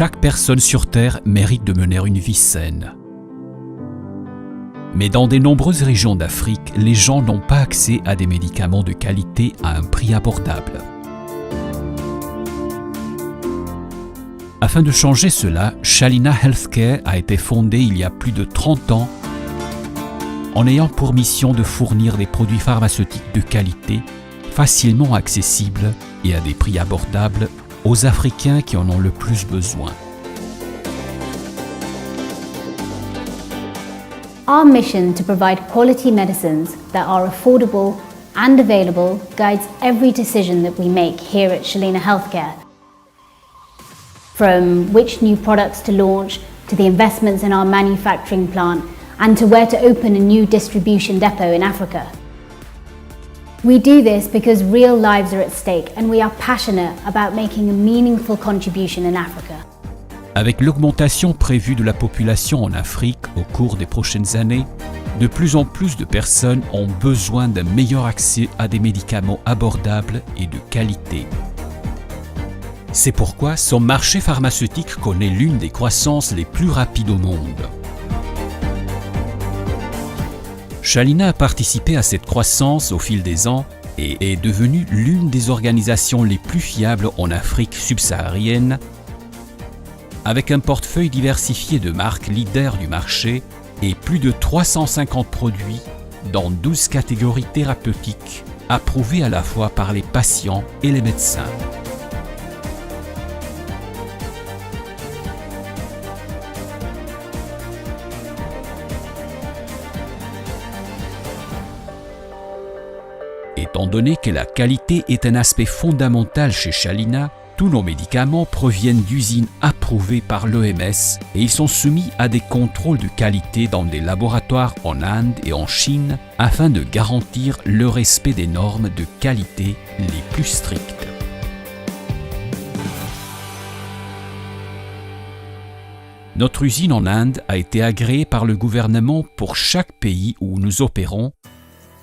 chaque personne sur Terre mérite de mener une vie saine. Mais dans de nombreuses régions d'Afrique, les gens n'ont pas accès à des médicaments de qualité à un prix abordable. Afin de changer cela, Shalina Healthcare a été fondée il y a plus de 30 ans en ayant pour mission de fournir des produits pharmaceutiques de qualité, facilement accessibles et à des prix abordables aux Africains qui en ont le plus besoin. Our mission to provide quality medicines that are affordable and available guides every decision that we make here at Shalina Healthcare. From which new products to launch, to the investments in our manufacturing plant, and to where to open a new distribution depot in Africa. We do this because real lives are at stake and we are passionate about making a meaningful contribution in Africa. Avec l'augmentation prévue de la population en Afrique au cours des prochaines années, de plus en plus de personnes ont besoin d'un meilleur accès à des médicaments abordables et de qualité. C'est pourquoi son marché pharmaceutique connaît l'une des croissances les plus rapides au monde. Shalina a participé à cette croissance au fil des ans et est devenue l'une des organisations les plus fiables en Afrique subsaharienne, avec un portefeuille diversifié de marques leaders du marché et plus de 350 produits dans 12 catégories thérapeutiques approuvées à la fois par les patients et les médecins. Étant donné que la qualité est un aspect fondamental chez Shalina, tous nos médicaments proviennent d'usines approuvées par l'OMS et ils sont soumis à des contrôles de qualité dans des laboratoires en Inde et en Chine afin de garantir le respect des normes de qualité les plus strictes. Notre usine en Inde a été agréée par le gouvernement pour chaque pays où nous opérons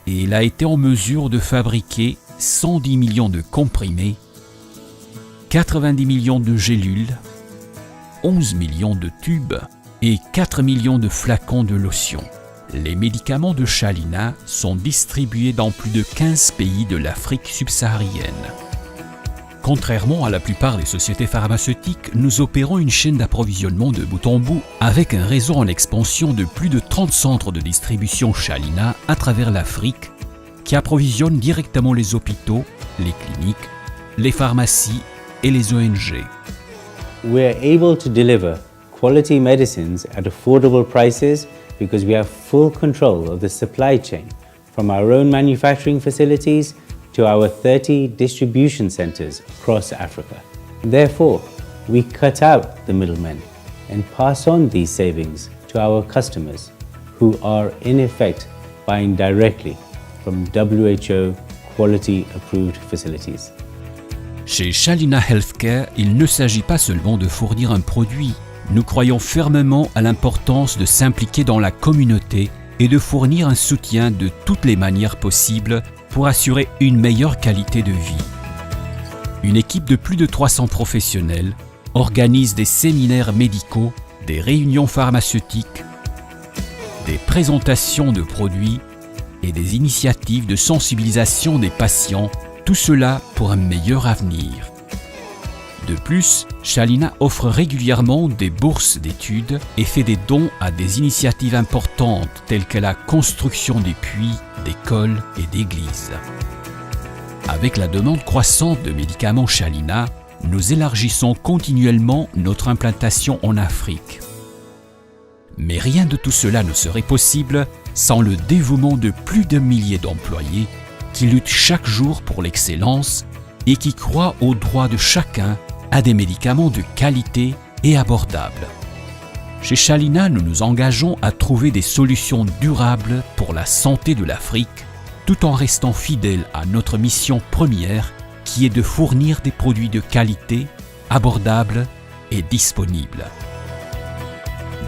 et il a été en mesure de fabriquer 110 millions de comprimés, 90 millions de gélules, 11 millions de tubes et 4 millions de flacons de lotion. Les médicaments de Shalina sont distribués dans plus de 15 pays de l'Afrique subsaharienne. Contrairement à la plupart des sociétés pharmaceutiques, nous opérons une chaîne d'approvisionnement de bout en bout avec un réseau en expansion de plus de 30 centres de distribution Shalina à travers l'Afrique qui approvisionnent directement les hôpitaux, les cliniques, les pharmacies et les ONG. We are able to deliver quality medicines at affordable prices because we have full control of the supply chain from our own manufacturing facilities to our 30 distribution centers across Africa. Therefore, we cut out the middlemen and pass on these savings to our customers who are in effect buying directly from WHO quality approved facilities. Chez Shalina Healthcare, il ne s'agit pas seulement de fournir un produit. Nous croyons fermement à l'importance de s'impliquer dans la communauté et de fournir un soutien de toutes les manières possibles pour assurer une meilleure qualité de vie. Une équipe de plus de 300 professionnels organise des séminaires médicaux, des réunions pharmaceutiques, des présentations de produits et des initiatives de sensibilisation des patients, tout cela pour un meilleur avenir. De plus, Shalina offre régulièrement des bourses d'études et fait des dons à des initiatives importantes telles que la construction des puits, d'écoles et d'églises. Avec la demande croissante de médicaments Shalina, nous élargissons continuellement notre implantation en Afrique. Mais rien de tout cela ne serait possible sans le dévouement de plus d'un millier d'employés qui luttent chaque jour pour l'excellence et qui croient au droit de chacun à des médicaments de qualité et abordables. Chez Shalina, nous nous engageons à trouver des solutions durables pour la santé de l'Afrique, tout en restant fidèles à notre mission première, qui est de fournir des produits de qualité, abordables et disponibles.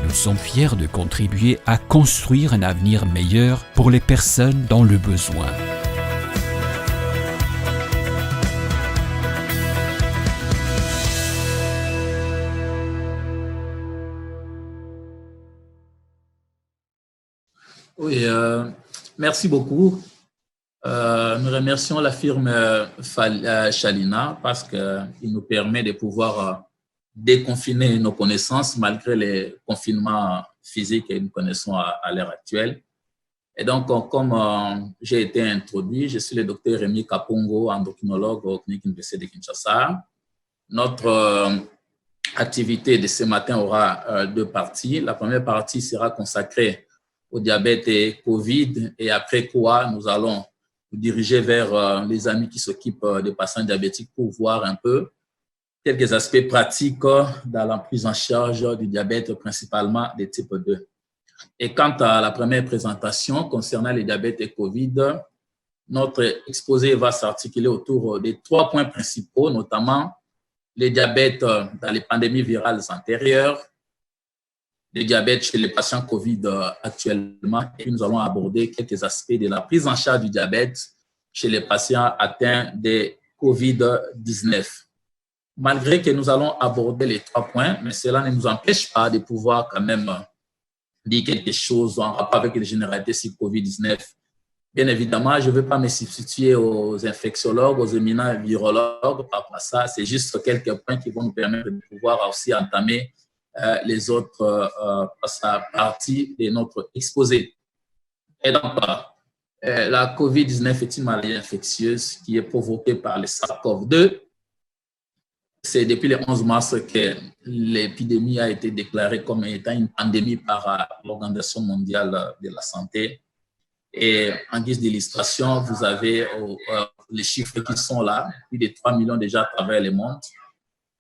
Nous sommes fiers de contribuer à construire un avenir meilleur pour les personnes dans le besoin. Oui, merci beaucoup. Nous remercions la firme Shalina parce qu'il nous permet de pouvoir déconfiner nos connaissances malgré les confinements physiques que nous connaissons à l'heure actuelle. Et donc, comme j'ai été introduit, je suis le docteur Rémi Kapongo, endocrinologue au clinique universitaire de Kinshasa. Notre activité de ce matin aura deux parties. La première partie sera consacrée au diabète et Covid, et après quoi, nous allons nous diriger vers les amis qui s'occupent des patients diabétiques pour voir un peu quelques aspects pratiques dans la prise en charge du diabète, principalement de type 2. Et quant à la première présentation concernant le diabète et Covid, notre exposé va s'articuler autour des 3 points principaux, notamment le diabète dans les pandémies virales antérieures, le diabète chez les patients Covid actuellement, et puis nous allons aborder quelques aspects de la prise en charge du diabète chez les patients atteints de Covid-19. Malgré que nous allons aborder les 3 points, mais cela ne nous empêche pas de pouvoir quand même dire quelque chose en rapport avec les généralités sur Covid-19. Bien évidemment, je ne veux pas me substituer aux infectiologues, aux éminents virologues par rapport à ça. C'est juste quelques points qui vont nous permettre de pouvoir aussi entamer les autres parties de notre exposé. Et donc, la COVID-19 est une maladie infectieuse qui est provoquée par le SARS-CoV-2. C'est depuis le 11 mars que l'épidémie a été déclarée comme étant une pandémie par l'Organisation mondiale de la santé. Et en guise d'illustration, vous avez les chiffres qui sont là, plus de 3 millions déjà à travers le monde.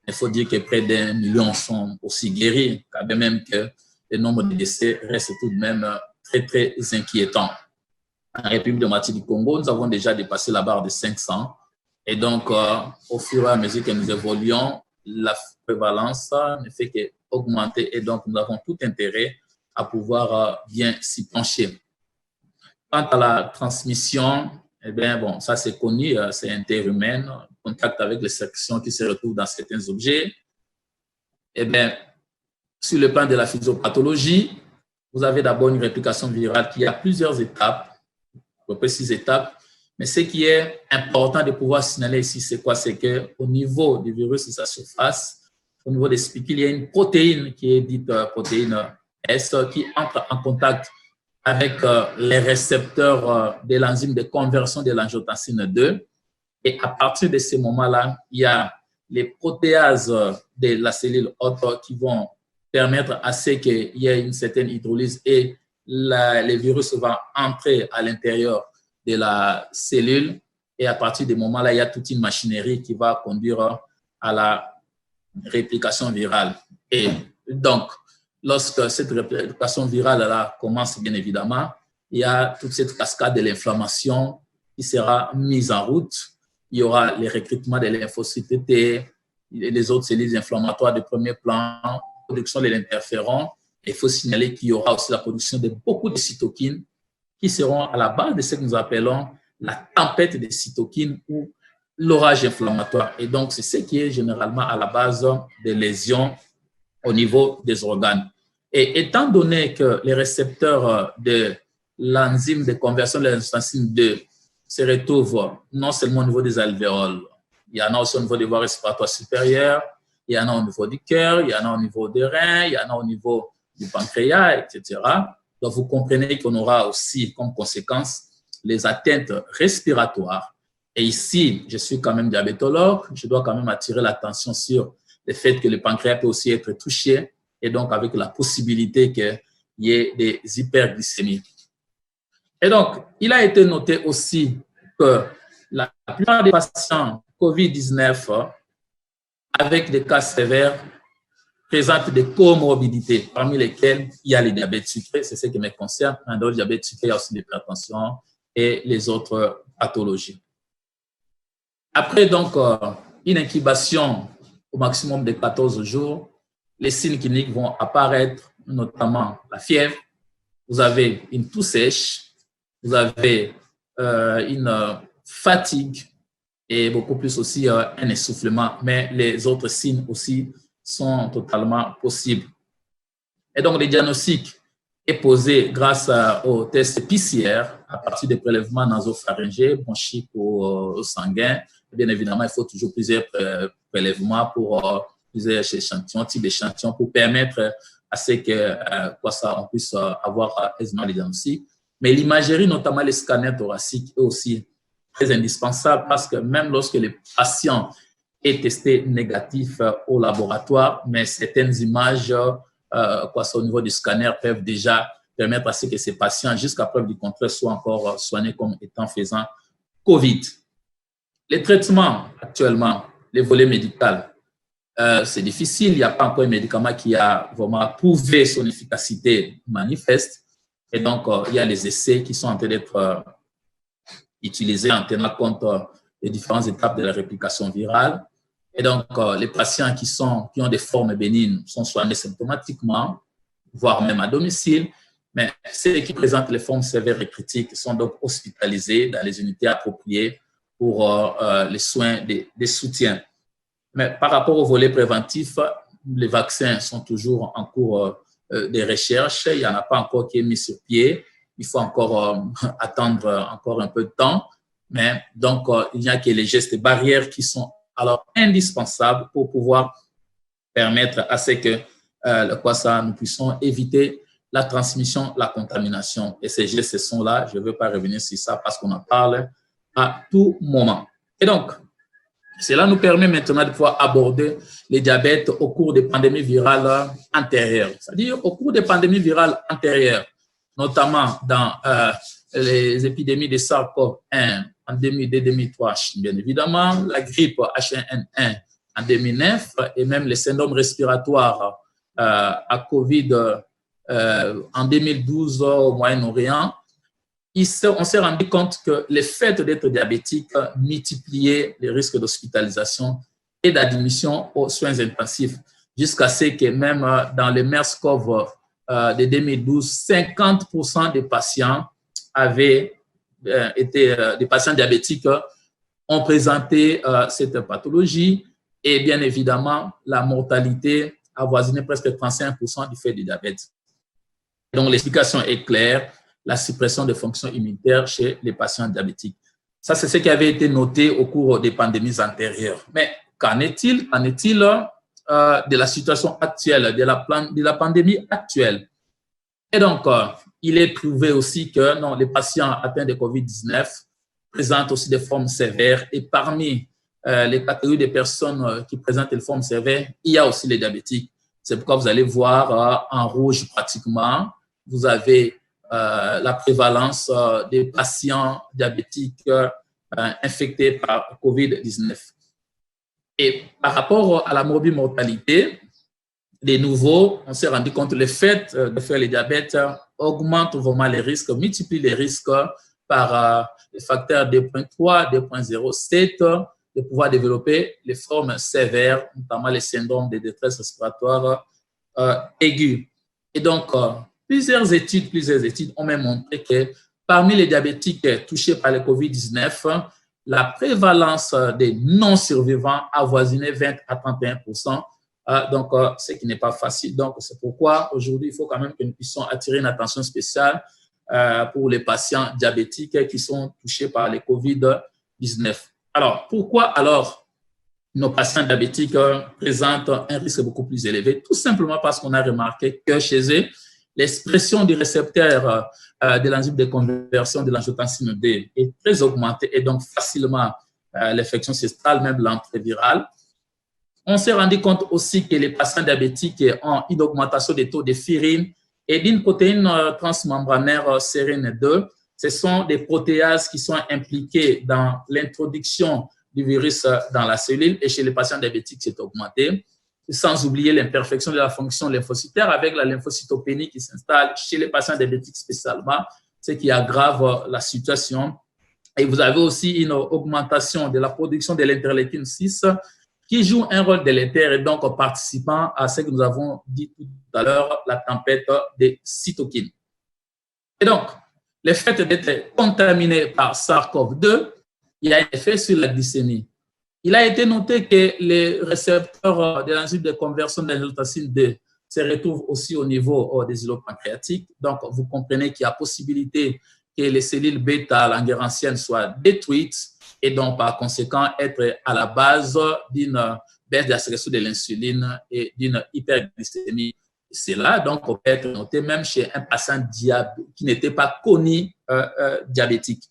Il faut dire que près d'1 million sont aussi guéris, quand même que le nombre de décès reste tout de même très, très inquiétant. En République démocratique du Congo, nous avons déjà dépassé la barre de 500. Et donc, au fur et à mesure que nous évoluons, la prévalence ne fait qu'augmenter. Et donc, nous avons tout intérêt à pouvoir bien s'y pencher. Quant à la transmission, eh bien, bon, ça c'est connu, c'est interhumain, contact avec les sections qui se retrouvent dans certains objets. Eh bien, sur le plan de la physiopathologie, vous avez d'abord une réplication virale qui a plusieurs étapes, à peu près 6 étapes. Mais ce qui est important de pouvoir signaler ici, c'est quoi? C'est qu'au niveau du virus et sa surface, au niveau des spicules, il y a une protéine qui est dite protéine S qui entre en contact avec les récepteurs de l'enzyme de conversion de l'angiotensine 2. Et à partir de ce moment-là, il y a les protéases de la cellule hôte qui vont permettre à ce qu'il y ait une certaine hydrolyse et le virus va entrer à l'intérieur de la cellule. Et à partir de ce moment-là, il y a toute une machinerie qui va conduire à la réplication virale. Et donc, lorsque cette réplication virale-là commence, bien évidemment, il y a toute cette cascade de l'inflammation qui sera mise en route. Il y aura les recrutements de lymphocytes T, les autres cellules inflammatoires de premier plan, production de l'interféron. Il faut signaler qu'il y aura aussi la production de beaucoup de cytokines qui seront à la base de ce que nous appelons la tempête des cytokines ou l'orage inflammatoire. Et donc, c'est ce qui est généralement à la base des lésions au niveau des organes. Et étant donné que les récepteurs de l'enzyme de conversion de l'angiotensine 2 se retrouvent non seulement au niveau des alvéoles, il y en a aussi au niveau des voies respiratoires supérieures, il y en a au niveau du cœur, il y en a au niveau des reins, il y en a au niveau du pancréas, etc. Donc, vous comprenez qu'on aura aussi comme conséquence les atteintes respiratoires. Et ici, je suis quand même diabétologue, je dois quand même attirer l'attention sur le fait que le pancréas peut aussi être touché et donc avec la possibilité qu'il y ait des hyperglycémies. Et donc, il a été noté aussi que la plupart des patients COVID-19 avec des cas sévères présentent des comorbidités, parmi lesquelles il y a le diabète sucré, c'est ce qui me concerne. Dans le diabète sucré, il y a aussi l'hypertension et les autres pathologies. Après donc une incubation au maximum de 14 jours, les signes cliniques vont apparaître, notamment la fièvre, vous avez une toux sèche, vous avez une fatigue et beaucoup plus aussi un essoufflement, mais les autres signes aussi sont totalement possibles. Et donc, le diagnostic est posée grâce au test PCR à partir des prélèvements nasopharyngés, bronchiques ou sanguins. Bien évidemment, il faut toujours plusieurs prélèvements pour plusieurs échantillons, types d'échantillons pour permettre à ce que on puisse avoir aisément les diagnostics. Mais l'imagerie, notamment les scanners thoraciques, est aussi très indispensable parce que même lorsque les patients est testé négatif au laboratoire, mais certaines images au niveau du scanner peuvent déjà permettre à ce que ces patients, jusqu'à preuve du contraire, soient encore soignés comme étant faisant COVID. Les traitements actuellement, les volets médicaux, c'est difficile. Il n'y a pas encore un médicament qui a vraiment prouvé son efficacité manifeste. Et donc, il y a les essais qui sont en train d'être utilisés en tenant compte des différentes étapes de la réplication virale. Et donc, les patients qui ont des formes bénignes sont soignés symptomatiquement, voire même à domicile. Mais ceux qui présentent les formes sévères et critiques sont donc hospitalisés dans les unités appropriées pour les soins des soutiens. Mais par rapport au volet préventif, les vaccins sont toujours en cours de recherche. Il n'y en a pas encore qui est mis sur pied. Il faut encore attendre encore un peu de temps. Mais donc, il n'y a que les gestes barrières qui sont alors indispensables pour pouvoir permettre à ce que nous puissions éviter la transmission, la contamination. Et ces gestes sont là. Je ne veux pas revenir sur ça parce qu'on en parle à tout moment. Et donc, cela nous permet maintenant de pouvoir aborder les diabètes au cours des pandémies virales antérieures. C'est-à-dire au cours des pandémies virales antérieures, notamment dans les épidémies de SARS-CoV-1 en 2002-2003, bien évidemment, la grippe H1N1 en 2009 et même les syndromes respiratoires à COVID en 2012 au Moyen-Orient, on s'est rendu compte que le fait d'être diabétique multipliait les risques d'hospitalisation et d'admission aux soins intensifs, jusqu'à ce que même dans les MERS-CoV de 2012, 50% des patients avaient été, des patients diabétiques ont présenté cette pathologie et bien évidemment, la mortalité avoisinait presque 35% du fait du diabète. Donc, l'explication est claire. La suppression des fonctions immunitaires chez les patients diabétiques. Ça, c'est ce qui avait été noté au cours des pandémies antérieures. Mais qu'en est-il de la situation actuelle, de la pandémie actuelle? Et donc, il est prouvé aussi que non, les patients atteints de COVID-19 présentent aussi des formes sévères. Et parmi les catégories de personnes qui présentent des formes sévères, il y a aussi les diabétiques. C'est pourquoi vous allez voir en rouge pratiquement, vous avez la prévalence des patients diabétiques infectés par COVID-19. Et par rapport à la morbimortalité, de nouveau, on s'est rendu compte que le fait de faire le diabète augmente vraiment les risques, multiplie les risques par les facteurs 2.3, 2.07, de pouvoir développer les formes sévères, notamment les syndromes de détresse respiratoire aiguë. Et donc, plusieurs études ont même montré que parmi les diabétiques touchés par le COVID-19, la prévalence des non-survivants avoisinait 20 à 31%. Donc, ce qui n'est pas facile. Donc, c'est pourquoi aujourd'hui, il faut quand même que nous puissions attirer une attention spéciale pour les patients diabétiques qui sont touchés par le COVID-19. Alors, pourquoi alors nos patients diabétiques présentent un risque beaucoup plus élevé? Tout simplement parce qu'on a remarqué que chez eux, l'expression du récepteur de l'enzyme de conversion de l'angiotensine D est très augmentée et donc facilement l'infection s'installe, même l'entrée virale. On s'est rendu compte aussi que les patients diabétiques ont une augmentation des taux de furine et d'une protéine transmembranaire sérine 2. Ce sont des protéases qui sont impliquées dans l'introduction du virus dans la cellule et chez les patients diabétiques, c'est augmenté. Sans oublier l'imperfection de la fonction lymphocytaire avec la lymphocytopénie qui s'installe chez les patients diabétiques spécialement, ce qui aggrave la situation. Et vous avez aussi une augmentation de la production de l'interleukine 6 qui joue un rôle délétère et donc participant à ce que nous avons dit tout à l'heure, la tempête des cytokines. Et donc, le fait d'être contaminé par SARS-CoV-2, il y a un effet sur la glycémie. Il a été noté que les récepteurs de l'enzyme de conversion de l'angiotensine D se retrouve aussi au niveau des îlots pancréatiques. Donc, vous comprenez qu'il y a possibilité que les cellules bêta langerhansiennes soient détruites et donc, par conséquent, être à la base d'une baisse de la sécrétion de l'insuline et d'une hyperglycémie. C'est là, donc, on peut être noté même chez un patient qui n'était pas connu diabétique.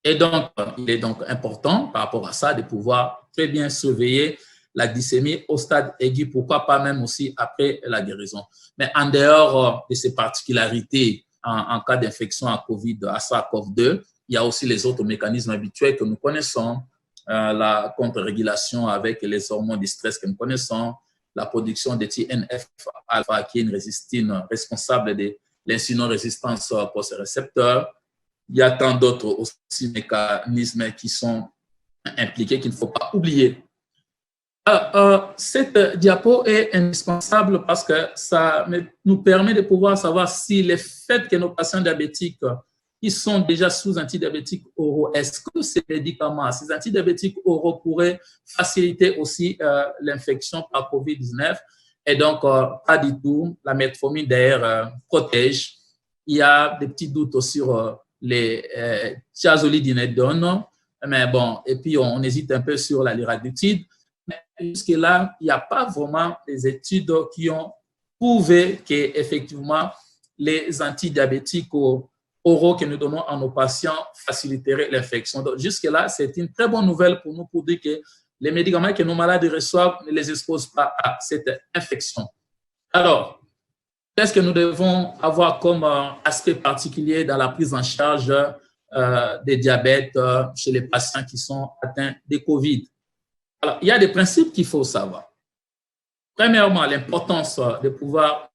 Et donc, il est donc important par rapport à ça de pouvoir très bien surveiller la glycémie au stade aigu, pourquoi pas même aussi après la guérison. Mais en dehors de ces particularités en cas d'infection à COVID, à SARS-CoV-2, il y a aussi les autres mécanismes habituels que nous connaissons, la contre-régulation avec les hormones du stress que nous connaissons, la production de TNF-alpha, qui est une résistine responsable de l'insulinorésistance pour ces récepteurs. Il y a tant d'autres aussi mécanismes qui sont impliqués qu'il ne faut pas oublier. Cette diapo est indispensable parce que ça nous permet de pouvoir savoir si le fait que nos patients diabétiques qui sont déjà sous antidiabétiques oraux, est-ce que ces médicaments, ces antidiabétiques oraux pourraient faciliter aussi l'infection par COVID-19? Et donc, pas du tout. La metformine d'ailleurs protège. Il y a des petits doutes sur les thiazolidinèdone, mais bon, et puis on hésite un peu sur la liraglutide. Mais jusque-là, il n'y a pas vraiment des études qui ont prouvé qu'effectivement, les antidiabétiques oraux que nous donnons à nos patients faciliteraient l'infection. Donc, jusque-là, c'est une très bonne nouvelle pour nous pour dire que les médicaments que nos malades reçoivent ne les exposent pas à cette infection. Alors, qu'est-ce que nous devons avoir comme aspect particulier dans la prise en charge des diabètes chez les patients qui sont atteints de COVID? Alors, il y a des principes qu'il faut savoir. Premièrement, l'importance de pouvoir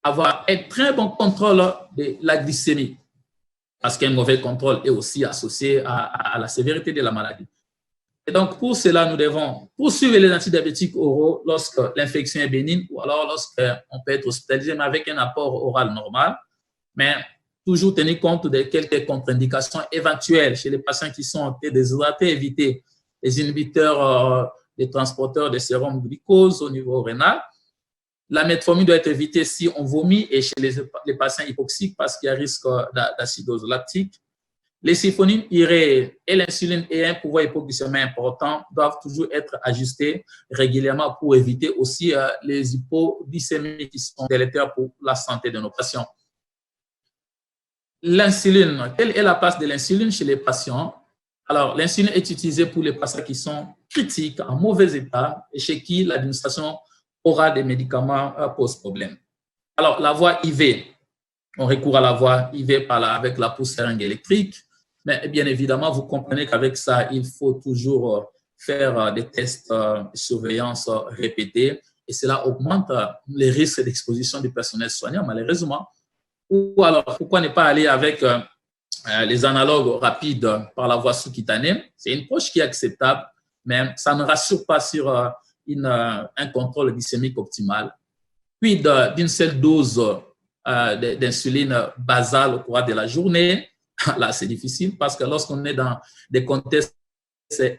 avoir un très bon contrôle de la glycémie, parce qu'un mauvais contrôle est aussi associé à la sévérité de la maladie. Et donc, pour cela, nous devons poursuivre les antidiabétiques oraux lorsque l'infection est bénigne ou alors lorsqu'on peut être hospitalisé, mais avec un apport oral normal, mais toujours tenir compte de quelques contre-indications éventuelles chez les patients qui sont déshydratés, éviter les inhibiteurs des transporteurs de sérum glucose au niveau rénal. La metformine doit être évitée si on vomit et chez les patients hypoxiques parce qu'il y a risque d'acidose lactique. Les sulfonines urée et l'insuline et un pouvoir hypoglycémique important doivent toujours être ajustés régulièrement pour éviter aussi les hypoglycémies qui sont délétères pour la santé de nos patients. L'insuline, quelle est la place de l'insuline chez les patients? Alors, l'insuline est utilisée pour les patients qui sont critiques, en mauvais état et chez qui l'administration orale des médicaments pose problème. Alors, la voie IV, on recourt à la voie IV avec la pousse seringue électrique, mais bien évidemment, vous comprenez qu'avec ça, il faut toujours faire des tests de surveillance répétés et cela augmente les risques d'exposition du personnel soignant, malheureusement. Ou alors, pourquoi ne pas aller avec les analogues rapides par la voie sous-cutanée? C'est une approche qui est acceptable, mais ça ne rassure pas sur un contrôle glycémique optimal. Puis, d'une seule dose d'insuline basale au cours de la journée, là, c'est difficile parce que lorsqu'on est dans des contextes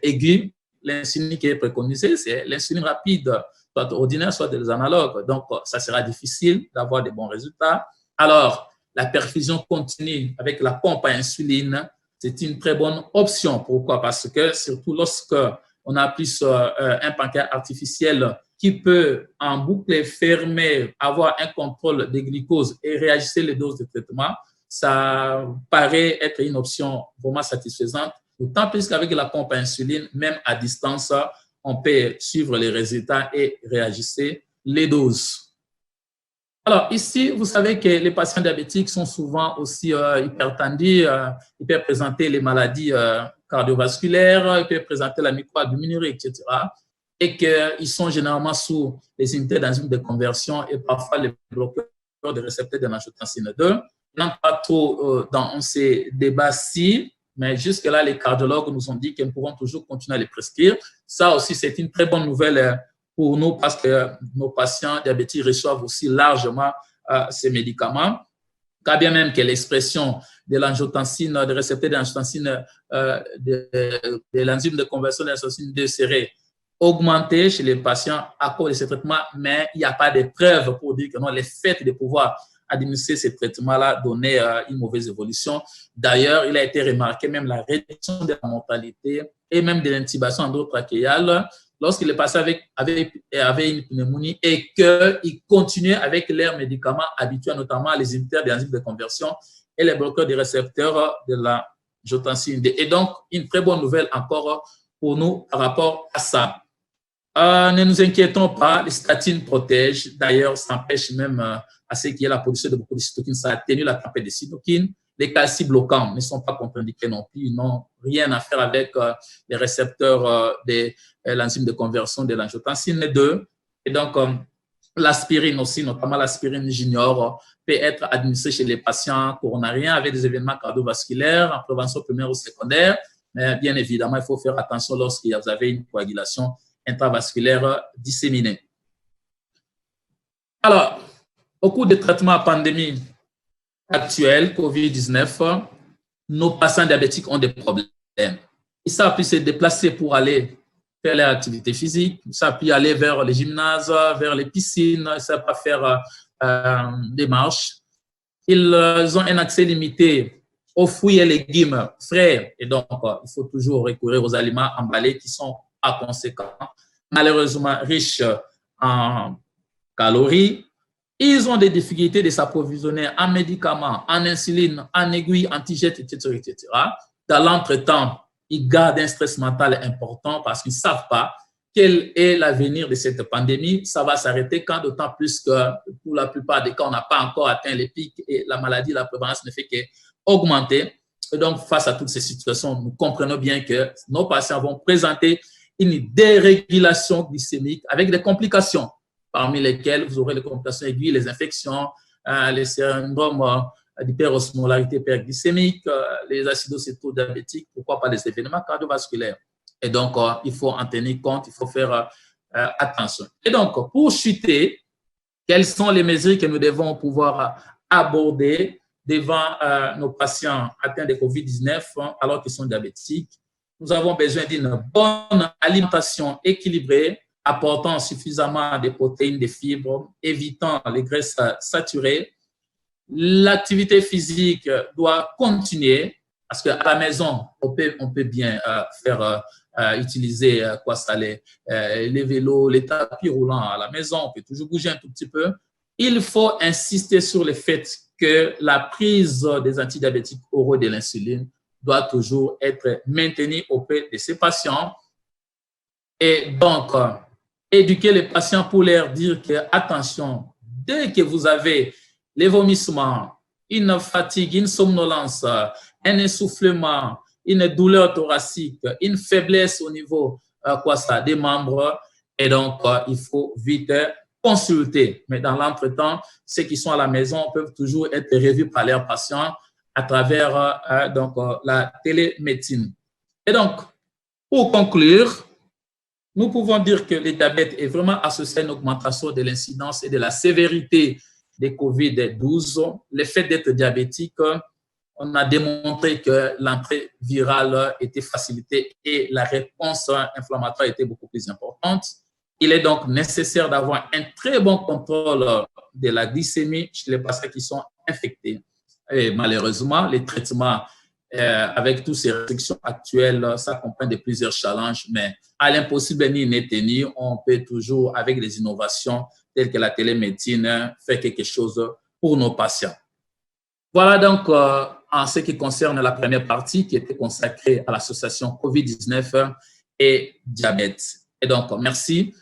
aigus, l'insuline qui est préconisée, c'est l'insuline rapide, soit ordinaire, soit des analogues. Donc, ça sera difficile d'avoir des bons résultats. Alors, la perfusion continue avec la pompe à insuline, c'est une très bonne option. Pourquoi? Parce que surtout lorsqu'on a plus un pancréas artificiel qui peut en boucle fermée avoir un contrôle des glucoses et réajuster les doses de traitement, ça paraît être une option vraiment satisfaisante. D'autant plus qu'avec la pompe à insuline, même à distance, on peut suivre les résultats et réajuster les doses. Alors ici, vous savez que les patients diabétiques sont souvent aussi hypertendus, ils peuvent présenter les maladies cardiovasculaires, ils peuvent présenter la microalbuminurie, etc. Et qu'ils sont généralement sous les unités d'enzymes de conversion et parfois les bloqueurs des récepteurs de l'angiotensine 2. Non, pas trop dans ces débats-ci, mais jusque-là, les cardiologues nous ont dit qu'ils pourront toujours continuer à les prescrire. Ça aussi, c'est une très bonne nouvelle pour nous parce que nos patients diabétiques reçoivent aussi largement ces médicaments. Quand bien même que l'expression de l'angiotensine, des récepteurs de l'angiotensine, de l'enzyme de conversion de l'angiotensine 2 serait augmenté chez les patients à cause de ces traitements, mais il n'y a pas de preuves pour dire que non, les faits de pouvoir administrer ces traitements-là donnaient une mauvaise évolution. D'ailleurs, il a été remarqué même la réduction de la mortalité et même de l'intubation endotrachéale lorsqu'il est passé avait une pneumonie et qu'il continuait avec leurs médicaments habituels, notamment les inhibiteurs des enzymes de conversion et les bloqueurs des récepteurs de la angiotensine D. Et donc, une très bonne nouvelle encore pour nous par rapport à ça. Ne nous inquiétons pas, les statines protègent. D'ailleurs, ça empêche même à ce qu'il y ait la production de beaucoup de cytokines. Ça atténue la tempête des cytokines. Les calcibloquants ne sont pas contre-indiqués non plus. Ils n'ont rien à faire avec les récepteurs de l'enzyme de conversion de l'angiotensine 2. Et donc, l'aspirine aussi, notamment l'aspirine junior, peut être administrée chez les patients coronariens avec des événements cardiovasculaires en prévention primaire ou secondaire. Mais bien évidemment, il faut faire attention lorsque vous avez une coagulation intravasculaire disséminée. Alors, au cours des traitements à pandémie actuelle, COVID-19, nos patients diabétiques ont des problèmes. Ils ne savent plus se déplacer pour aller faire leur activité physique, ils ne savent plus aller vers les gymnases, vers les piscines, ils ne savent pas faire des marches. Ils ont un accès limité aux fruits et légumes frais et donc il faut toujours recourir aux aliments emballés qui sont à conséquent malheureusement riches en calories. Ils ont des difficultés de s'approvisionner en médicaments, en insuline, en aiguilles, anti-jet, etc., etc. Dans l'entretemps, ils gardent un stress mental important parce qu'ils ne savent pas quel est l'avenir de cette pandémie. Ça va s'arrêter quand, d'autant plus que pour la plupart des cas, on n'a pas encore atteint les pics et la maladie, la prévalence ne fait qu'augmenter. Et donc, face à toutes ces situations, nous comprenons bien que nos patients vont présenter une dérégulation glycémique avec des complications, parmi lesquelles vous aurez les complications aiguës, les infections, les syndromes d'hyperosmolarité hyperglycémique, les acidocétodiabétiques, pourquoi pas les événements cardiovasculaires. Et donc, il faut en tenir compte, il faut faire attention. Et donc, pour chuter, quelles sont les mesures que nous devons pouvoir aborder devant nos patients atteints de COVID-19 alors qu'ils sont diabétiques? Nous avons besoin d'une bonne alimentation équilibrée, apportant suffisamment de protéines, de fibres, évitant les graisses saturées. L'activité physique doit continuer parce qu'à la maison, on peut bien utiliser les vélos, les tapis roulants à la maison. On peut toujours bouger un tout petit peu. Il faut insister sur le fait que la prise des antidiabétiques oraux et de l'insuline doit toujours être maintenue auprès de ces patients. Et donc, éduquer les patients pour leur dire que, attention, dès que vous avez les vomissements, une fatigue, une somnolence, un essoufflement, une douleur thoracique, une faiblesse au niveau des membres, et donc il faut vite consulter. Mais dans l'entretemps, ceux qui sont à la maison peuvent toujours être revus par leurs patients à travers la télémédecine. Et donc, pour conclure, nous pouvons dire que le diabète est vraiment associé à une augmentation de l'incidence et de la sévérité des COVID-12. Le fait d'être diabétique, on a démontré que l'entrée virale était facilitée et la réponse inflammatoire était beaucoup plus importante. Il est donc nécessaire d'avoir un très bon contrôle de la glycémie chez les patients qui sont infectés. Et malheureusement, les traitements avec toutes ces restrictions actuelles, ça comprend de plusieurs challenges, mais à l'impossible ni inétenu, on peut toujours, avec des innovations telles que la télémédecine, faire quelque chose pour nos patients. Voilà donc en ce qui concerne la première partie qui était consacrée à l'association COVID-19 et diabète. Et donc, merci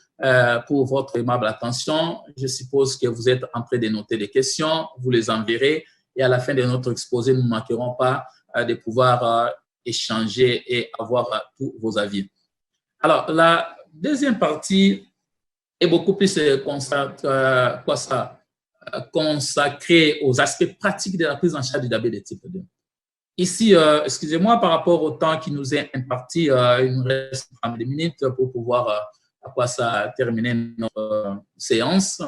pour votre aimable attention. Je suppose que vous êtes en train de noter des questions, vous les enverrez et à la fin de notre exposé, nous ne manquerons pas de pouvoir échanger et avoir tous vos avis. Alors, la deuxième partie est beaucoup plus consacrée aux aspects pratiques de la prise en charge du diabète de type 2. Ici, excusez-moi, par rapport au temps qui nous est imparti, il nous reste 30 minutes pour pouvoir terminer notre séance.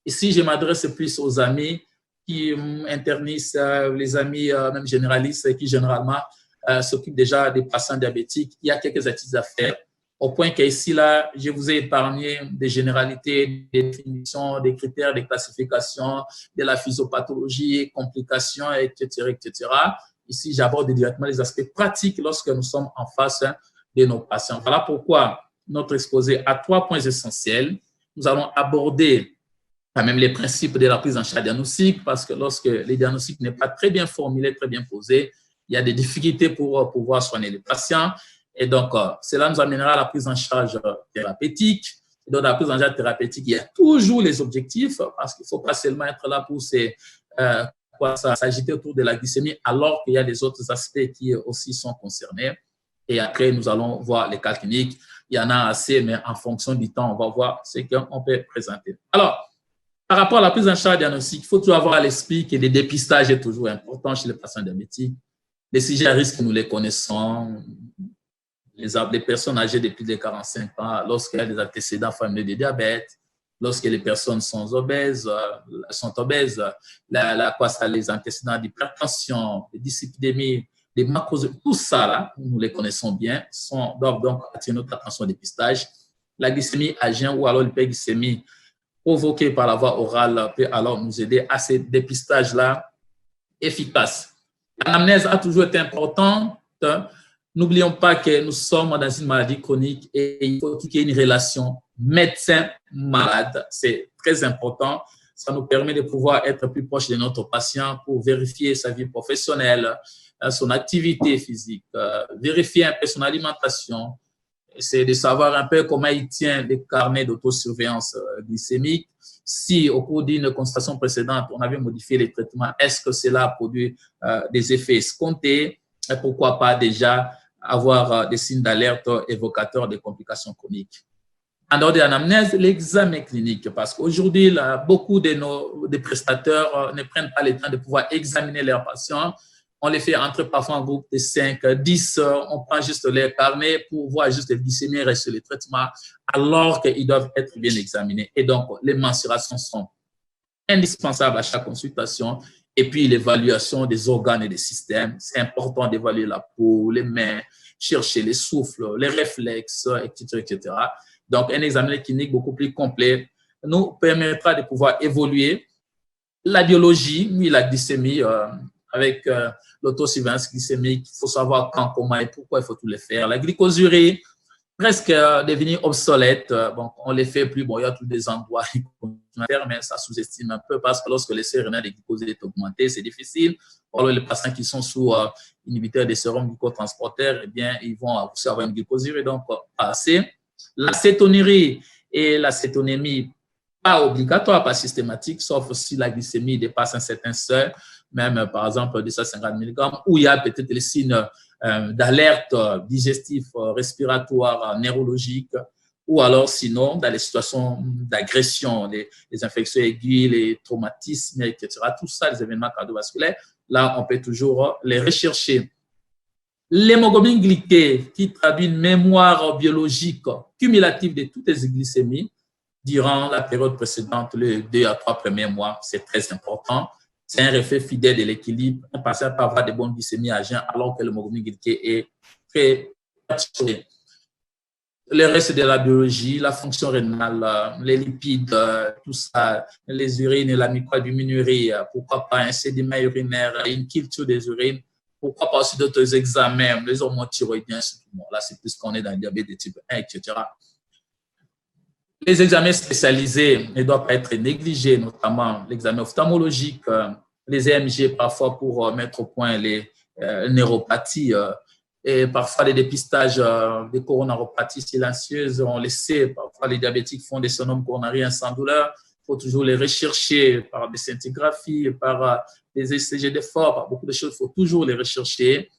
Ici, je m'adresse plus aux amis qui internistes, les amis même généralistes qui généralement s'occupent déjà des patients diabétiques. Il y a quelques activités à faire. au point qu'ici, là, je vous ai épargné des généralités, des définitions, des critères, des classifications, de la physiopathologie, complications, etc., etc. Ici, j'aborde directement les aspects pratiques lorsque nous sommes en face de nos patients. Voilà pourquoi notre exposé a 3 points essentiels. Nous allons aborder quand même les principes de la prise en charge diagnostique, parce que lorsque les diagnostics n'est pas très bien formulé, très bien posé, il y a des difficultés pour pouvoir soigner les patients. Et donc, cela nous amènera à la prise en charge thérapeutique. Et dans la prise en charge thérapeutique, il y a toujours les objectifs, parce qu'il ne faut pas seulement être là pour s'agiter autour de la glycémie, alors qu'il y a des autres aspects qui aussi sont concernés. Et après, nous allons voir les cas cliniques. Il y en a assez, mais en fonction du temps, on va voir ce qu'on peut présenter. Alors, par rapport à la prise en charge diagnostique, il faut toujours avoir à l'esprit que le dépistage est toujours important chez les patients diabétiques. Les sujets à risque, nous les connaissons. Les personnes âgées de plus de 45 ans, lorsqu'il y a des antécédents familiaux de diabète, lorsque les personnes sont obèses, les antécédents d'hypertension, de dyslipidémie, des macroses, tout ça, là, nous les connaissons bien, doivent donc attirer notre attention au dépistage. La glycémie à jeun ou alors l'hyperglycémie provoquée par la voie orale peut alors nous aider à ce dépistage-là efficace. L'anamnèse a toujours été importante. N'oublions pas que nous sommes dans une maladie chronique et il faut qu'il y ait une relation médecin-malade. C'est très important. Ça nous permet de pouvoir être plus proche de notre patient pour vérifier sa vie professionnelle, son activité physique, vérifier un peu son alimentation, essayer de savoir un peu comment il tient les carnets d'autosurveillance glycémique. Si au cours d'une consultation précédente, on avait modifié les traitements, est-ce que cela a produit des effets escomptés? Et pourquoi pas déjà avoir des signes d'alerte évocateurs des complications chroniques. En dehors de l'anamnèse, l'examen clinique, parce qu'aujourd'hui, beaucoup des prestataires ne prennent pas le temps de pouvoir examiner leurs patients. On les fait entrer parfois en groupe de 5, 10, on prend juste les carnets pour voir juste les glycémies et sur les traitements, alors qu'ils doivent être bien examinés. Et donc, les mensurations sont indispensables à chaque consultation. Et puis, l'évaluation des organes et des systèmes. C'est important d'évaluer la peau, les mains, chercher les souffles, les réflexes, etc., etc. Donc, un examen clinique beaucoup plus complet nous permettra de pouvoir évoluer la biologie, oui, la glycémie, avec l'autosurveillance glycémique. Il faut savoir quand, comment et pourquoi il faut tout les faire. La glycosurie, presque devenue obsolète. Bon, on les fait plus. Bon, il y a tous des endroits mais ça sous-estime un peu parce que lorsque le seuil rénal de glucose est augmenté, c'est difficile. Alors, les patients qui sont sous inhibiteurs des sérums glucotransporteurs, eh bien, ils vont aussi avoir une glycosurie, donc pas assez. L'acétonurie et l'acétonémie, pas obligatoire, pas systématique, sauf si la glycémie dépasse un certain seuil, même par exemple 250 mg, où il y a peut-être les signes d'alerte digestif, respiratoire, neurologique, ou alors sinon, dans les situations d'agression, les infections aiguës, les traumatismes, etc., tout ça, les événements cardiovasculaires, là, on peut toujours les rechercher. L'hémoglobine glyquée, qui traduit une mémoire biologique cumulative de toutes les glycémies durant la période précédente, les 2 à 3 premiers mois, c'est très important. C'est un reflet fidèle de l'équilibre. Un patient peut avoir des bonnes glycémies à jeun alors que l'hémoglobine glyquée est très perturbée. Le reste de la biologie, la fonction rénale, les lipides, tout ça, les urines, la microalbuminurie, pourquoi pas un sédiment urinaire, une culture des urines, pourquoi pas aussi d'autres examens, les hormones thyroïdiens, bon, là c'est plus qu'on est dans le diabète de type 1, etc. Les examens spécialisés ne doivent pas être négligés, notamment l'examen ophtalmologique, les EMG parfois pour mettre au point les neuropathies, et parfois les dépistages des coronaropathies silencieuses, on le sait, parfois les diabétiques font des syndromes coronariens sans douleur, il faut toujours les rechercher par des scintigraphies, par des ECG d'effort, par beaucoup de choses, il faut toujours les rechercher,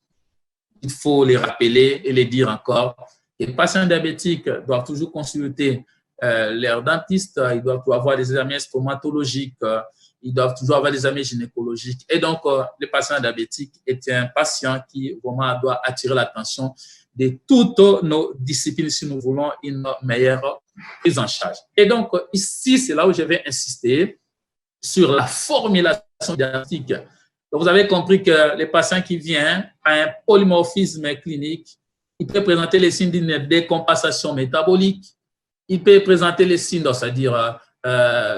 il faut les rappeler et les dire encore. Les patients diabétiques doivent toujours consulter leur dentiste, ils doivent avoir des examens stomatologiques, ils doivent toujours avoir des examens gynécologiques. Et donc, le patient diabétique est un patient qui vraiment doit attirer l'attention de toutes nos disciplines si nous voulons une meilleure prise en charge. Et donc, ici, c'est là où je vais insister sur la formulation diagnostique. Donc, vous avez compris que les patients qui viennent à un polymorphisme clinique, il peut présenter les signes d'une décompensation métabolique, il peut présenter les signes, c'est-à-dire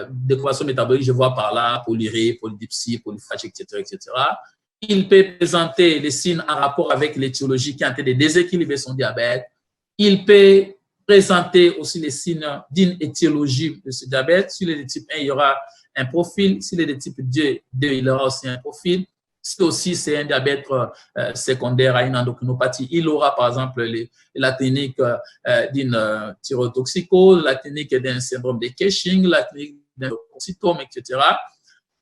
décompensation métabolique, je vois par là, polyrée, polydipsie, polyphagie, etc. Il peut présenter les signes en rapport avec l'étiologie qui est en train de déséquilibrer son diabète. Il peut présenter aussi les signes d'une étiologie de ce diabète. Si le type 1, il y aura un profil. Si le type 2, il aura aussi un profil. Si aussi c'est un diabète secondaire à une endocrinopathie, il aura par exemple la clinique d'une thyrotoxicose, la clinique d'un syndrome de Cushing, la clinique d'un cytome, etc.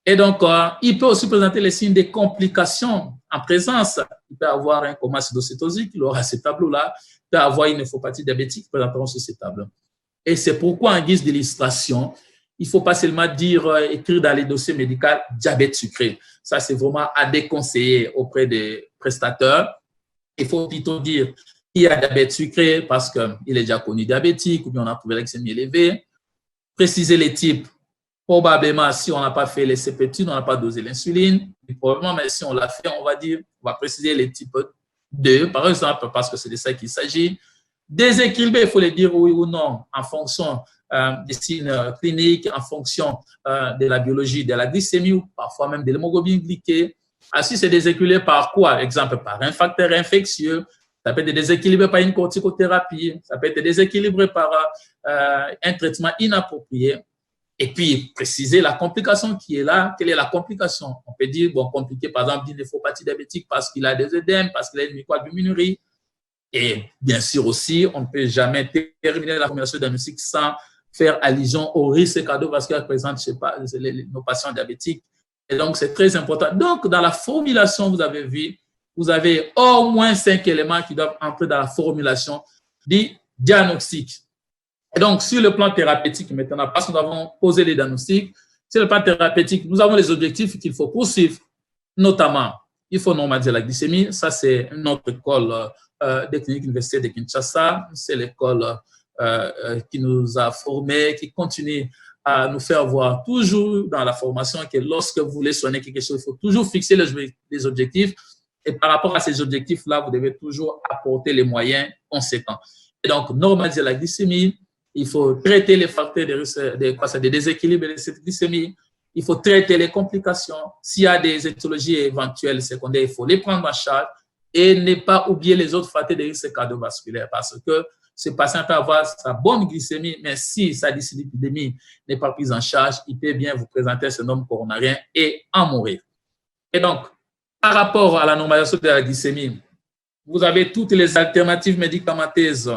Et donc, il peut aussi présenter les signes des complications en présence. Il peut avoir un coma acidocétosique, il aura ces tableaux-là. Il peut avoir une néphropathie diabétique, il présenteront sur ces tableaux. Et c'est pourquoi, en guise d'illustration, il ne faut pas seulement écrire dans les dossiers médicaux diabète sucré. Ça, c'est vraiment à déconseiller auprès des prestataires. Il faut plutôt dire qu'il y a diabète sucré parce qu'il est déjà connu diabétique ou bien on a trouvé la glycémie élevée. Préciser les types. Probablement, si on n'a pas fait les sépétudes, on n'a pas dosé l'insuline. Probablement, mais si on l'a fait, on va préciser les types 2, par exemple, parce que c'est de ça qu'il s'agit. Déséquilibré, il faut le dire oui ou non, en fonction des signes cliniques, en fonction de la biologie, de la glycémie ou parfois même de l'hémoglobine glyquée. Si c'est déséquilibré par quoi? Exemple, par un facteur infectieux. Ça peut être déséquilibré par une corticothérapie. Ça peut être déséquilibré par un traitement inapproprié. Et puis, préciser la complication qui est là. Quelle est la complication? On peut dire, compliqué, par exemple, d'une néphropathie diabétique parce qu'il a des œdèmes, parce qu'il a une microalbuminurie. Et bien sûr aussi, on ne peut jamais terminer la formulation diagnostique sans faire allusion au risque cardiovasculaire présent chez nos patients diabétiques. Et donc, c'est très important. Donc, dans la formulation, vous avez vu, vous avez au moins 5 éléments qui doivent entrer dans la formulation du diagnostic. Et donc, sur le plan thérapeutique, maintenant, parce que nous avons posé les diagnostics, sur le plan thérapeutique, nous avons les objectifs qu'il faut poursuivre. Notamment, il faut normaliser la glycémie. Ça, c'est notre école des cliniques universitaires de Kinshasa. C'est l'école qui nous a formés, qui continue à nous faire voir toujours dans la formation que lorsque vous voulez soigner quelque chose, il faut toujours fixer les objectifs. Et par rapport à ces objectifs-là, vous devez toujours apporter les moyens conséquents. Et donc, normaliser la glycémie. Il faut traiter les facteurs de déséquilibre de cette glycémie. Il faut traiter les complications. S'il y a des étiologies éventuelles secondaires, il faut les prendre en charge et ne pas oublier les autres facteurs de risque cardiovasculaire parce que ce patient peut avoir sa bonne glycémie, mais si sa dyslipidémie n'est pas prise en charge, il peut bien vous présenter un syndrome coronarien et en mourir. Et donc, par rapport à la normalisation de la glycémie, vous avez toutes les alternatives médicamenteuses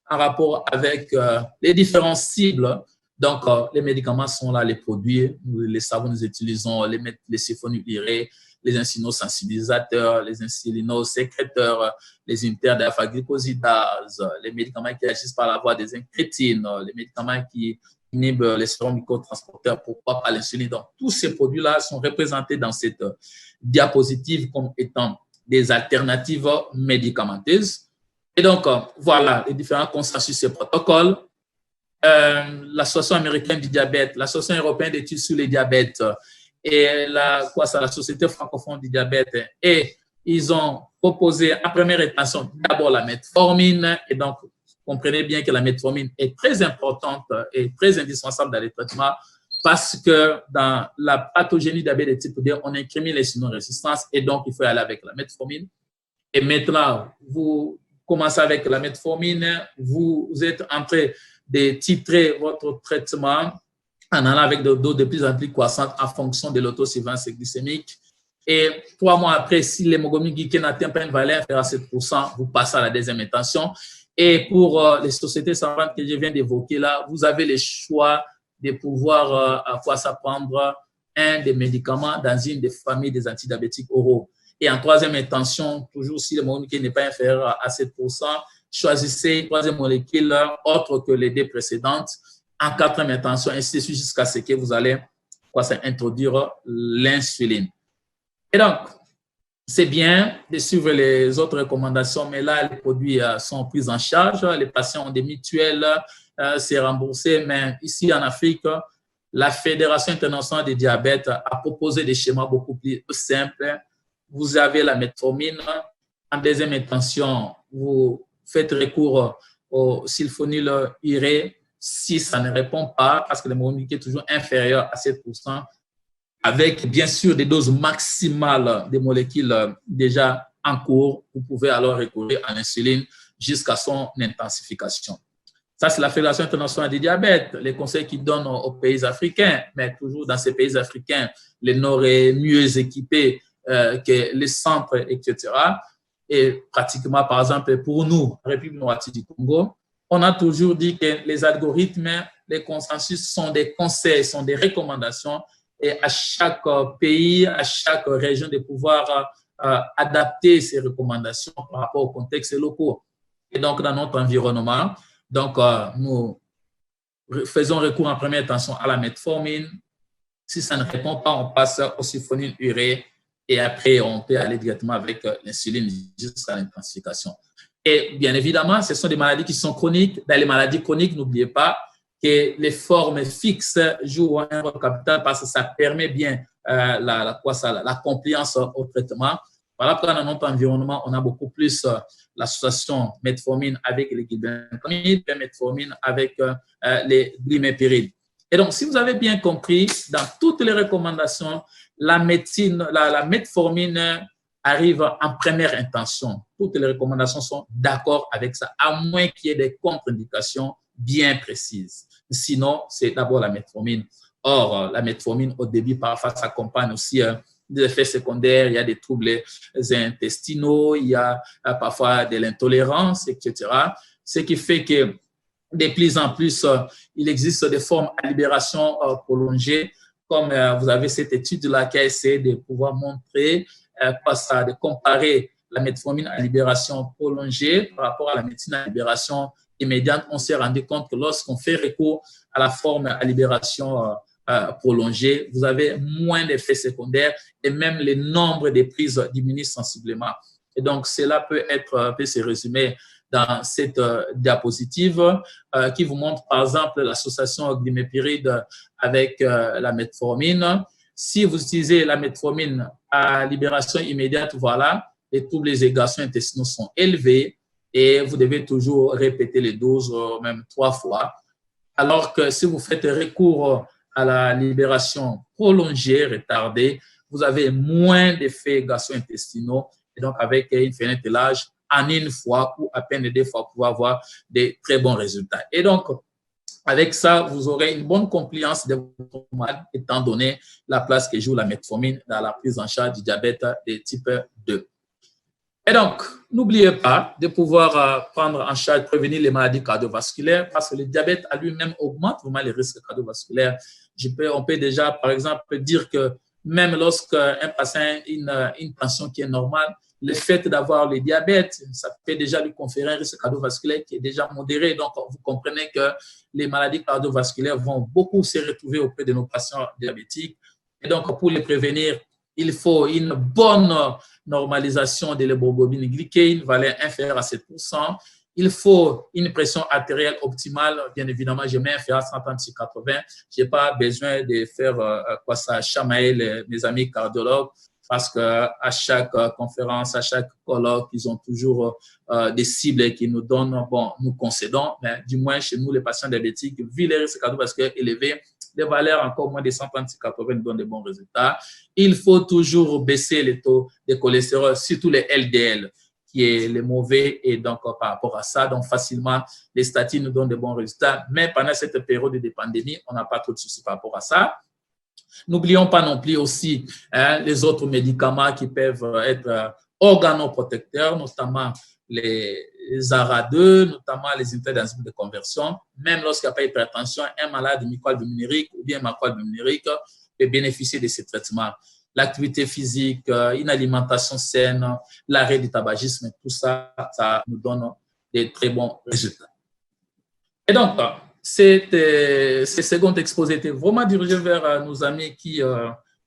en rapport avec les différentes cibles. Donc, les médicaments sont là, les produits, nous les savons, nous utilisons les sulfonylurées, les insulinosensibilisateurs, les insulinosécréteurs, les inhibiteurs d'alpha-glycosidase, les médicaments qui agissent par la voie des incrétines, les médicaments qui inhibent les microtransporteurs, pourquoi pas l'insuline. Donc, tous ces produits-là sont représentés dans cette diapositive comme étant des alternatives médicamenteuses. Et donc, voilà les différents consensus et protocoles. L'Association américaine du diabète, l'Association européenne d'études sur les diabètes et la Société francophone du diabète. Et ils ont proposé en première intention d'abord la metformine. Et donc, comprenez bien que la metformine est très importante et très indispensable dans les traitements parce que dans la pathogénie diabète de type 2, on incrimine les insulinorésistance et donc il faut y aller avec la metformine. Et maintenant, vous commencez avec la metformine, vous êtes en train de titrer votre traitement en allant avec des doses de plus en plus croissantes en fonction de l'autosuffisance glycémique. Et 3 mois après, si l'hémoglobine glycée n'atteint pas une valeur inférieure à 7%, vous passez à la deuxième intention. Et pour les sociétés savantes que je viens d'évoquer là, vous avez le choix de pouvoir à quoi s'apprendre un des médicaments dans une des familles des antidiabétiques oraux. Et en troisième intention, toujours si l'hémoglobine glycée n'est pas inférieur à 7%, choisissez une troisième molécule autre que les 2 précédentes. En quatrième intention, ainsi de suite jusqu'à ce que vous allez introduire l'insuline. Et donc, c'est bien de suivre les autres recommandations, mais là, les produits sont pris en charge. Les patients ont des mutuelles, c'est remboursé. Mais ici, en Afrique, la Fédération internationale du diabète a proposé des schémas beaucoup plus simples. Vous avez la metformine. En deuxième intention, vous faites recours au sulfonyluréa si ça ne répond pas, parce que l'hémoglobine est toujours inférieur à 7%, avec bien sûr des doses maximales des molécules déjà en cours, vous pouvez alors recourir à l'insuline jusqu'à son intensification. Ça, c'est la Fédération internationale du diabète, les conseils qu'ils donnent aux pays africains, mais toujours dans ces pays africains, les nord est mieux équipés que les centres, etc. Et pratiquement, par exemple, pour nous, République démocratique du Congo, on a toujours dit que les algorithmes, les consensus sont des conseils, sont des recommandations, et à chaque pays, à chaque région de pouvoir adapter ces recommandations par rapport aux contextes locaux. Et donc, dans notre environnement, donc, nous faisons recours en première intention à la metformine. Si ça ne répond pas, on passe au sulfonyluréa et après, on peut aller directement avec l'insuline jusqu'à l'intensification. Et bien évidemment, ce sont des maladies qui sont chroniques. Dans les maladies chroniques, n'oubliez pas que les formes fixes jouent un rôle capital parce que ça permet bien la compliance au traitement. Voilà pourquoi dans notre environnement, on a beaucoup plus l'association metformine avec les glibenclamide, metformine avec les glimépirides. Et donc, si vous avez bien compris, dans toutes les recommandations, la metformine arrive en première intention. Toutes les recommandations sont d'accord avec ça, à moins qu'il y ait des contre-indications bien précises. Sinon, c'est d'abord la metformine. Or, la metformine, au début, parfois, s'accompagne aussi des effets secondaires, il y a des troubles intestinaux, il y a parfois de l'intolérance, etc. Ce qui fait que de plus en plus, il existe des formes à libération prolongée, comme vous avez cette étude-là qui a essayé de pouvoir montrer de comparer la metformine à libération prolongée par rapport à la médecine à libération immédiate. On s'est rendu compte que lorsqu'on fait recours à la forme à libération prolongée, vous avez moins d'effets secondaires et même le nombre de prises diminue sensiblement. Et donc, cela peut se résumer dans cette diapositive qui vous montre, par exemple, l'association glimépiride avec la metformine. Si vous utilisez la metformine à libération immédiate, voilà, les troubles des égations intestinaux sont élevés et vous devez toujours répéter les doses, même 3 fois. Alors que si vous faites recours à la libération prolongée, retardée, vous avez moins d'effets gastro-intestinaux et donc avec une fenêtre de l'âge, en une fois ou à peine 2 fois, vous pouvez avoir des très bons résultats. Et donc, avec ça, vous aurez une bonne compliance de votre malade, étant donné la place que joue la metformine dans la prise en charge du diabète de type 2. Et donc, n'oubliez pas de pouvoir prendre en charge, prévenir les maladies cardiovasculaires, parce que le diabète à lui-même augmente vraiment les risques cardiovasculaires. On peut déjà, par exemple, dire que même lorsqu'un patient a une tension qui est normale, le fait d'avoir le diabète, ça peut déjà lui conférer un risque cardiovasculaire qui est déjà modéré. Donc, vous comprenez que les maladies cardiovasculaires vont beaucoup se retrouver auprès de nos patients diabétiques. Et donc, pour les prévenir, il faut une bonne normalisation de l'hémoglobine glyquée, une valeur inférieure à 7%. Il faut une pression artérielle optimale. Bien évidemment, je mets inférieure à 130/80. Je n'ai pas besoin de faire chamailler mes amis cardiologues, parce qu'à chaque conférence, à chaque colloque, ils ont toujours des cibles qui nous donnent, bon, nous concédons, mais du moins chez nous, les patients diabétiques, vu les risques cardiovasculaires élevés, des valeurs encore moins de 130/80 nous donnent de bons résultats. Il faut toujours baisser les taux de cholestérol, surtout les LDL, qui est le mauvais, et donc par rapport à ça, donc facilement, les statines nous donnent de bons résultats, mais pendant cette période de pandémie, on n'a pas trop de soucis par rapport à ça. N'oublions pas non plus aussi les autres médicaments qui peuvent être organoprotecteurs, notamment les ARA2, notamment les inhibiteurs d'enzymes de conversion. Même lorsqu'il n'y a pas d'hypertension, un malade myoalbuminérique ou bien macroalbuminérique peut bénéficier de ces traitements. L'activité physique, une alimentation saine, l'arrêt du tabagisme, tout ça, ça nous donne des très bons résultats. Et donc, ce second exposé était vraiment dirigé vers nos amis qui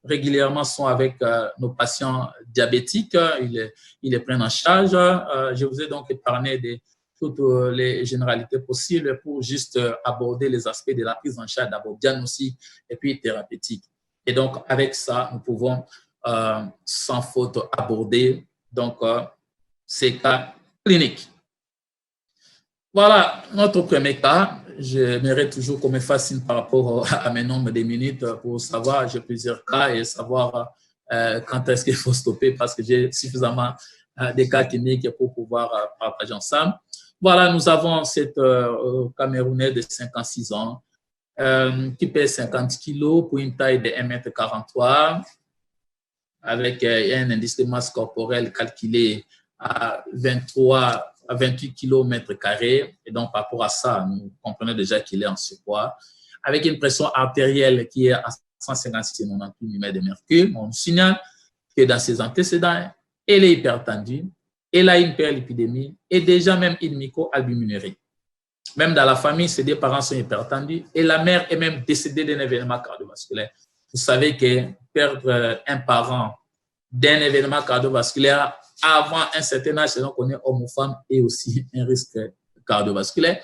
régulièrement sont avec nos patients diabétiques. Ils les prennent en charge. Je vous ai donc épargné de toutes les généralités possibles pour juste aborder les aspects de la prise en charge, d'abord diagnostic et puis thérapeutique. Et donc, avec ça, nous pouvons sans faute aborder donc, ces cas cliniques. Voilà, notre premier cas. J'aimerais toujours qu'on me fasse signe par rapport à mes nombres de minutes pour savoir, j'ai plusieurs cas et savoir quand est-ce qu'il faut stopper parce que j'ai suffisamment de cas cliniques pour pouvoir partager ensemble. Voilà, nous avons cette Camerounaise de 56 ans qui pèse 50 kilos pour une taille de 1,43 m avec un indice de masse corporelle calculé à 28 km². Et donc, par rapport à ça, nous comprenons déjà qu'il est en surpoids. Avec une pression artérielle qui est à 156,98 mm de mercure, on signale que dans ses antécédents, elle est hypertendue, elle a une hyperlipidémie et déjà même une microalbuminurie. Même dans la famille, ses deux parents sont hypertendus et la mère est même décédée d'un événement cardiovasculaire. Vous savez que perdre un parent d'un événement cardiovasculaire avant un certain âge, selon qu'on est homme ou femme, est aussi un risque cardiovasculaire.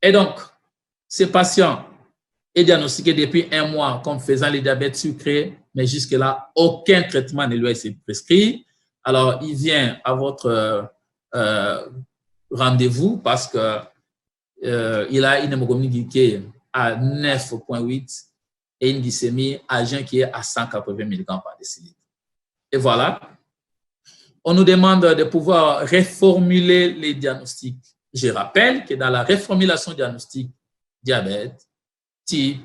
Et donc, ce patient est diagnostiqué depuis 1 mois comme faisant le diabète sucré, mais jusque-là, aucun traitement ne lui a été prescrit. Alors, il vient à votre rendez-vous parce que il a une hémoglobine glyquée à 9,8 et une glycémie à jeun qui est à 180 mg par décilitre. Et voilà, on nous demande de pouvoir reformuler les diagnostics. Je rappelle que dans la reformulation diagnostique, diabète, type,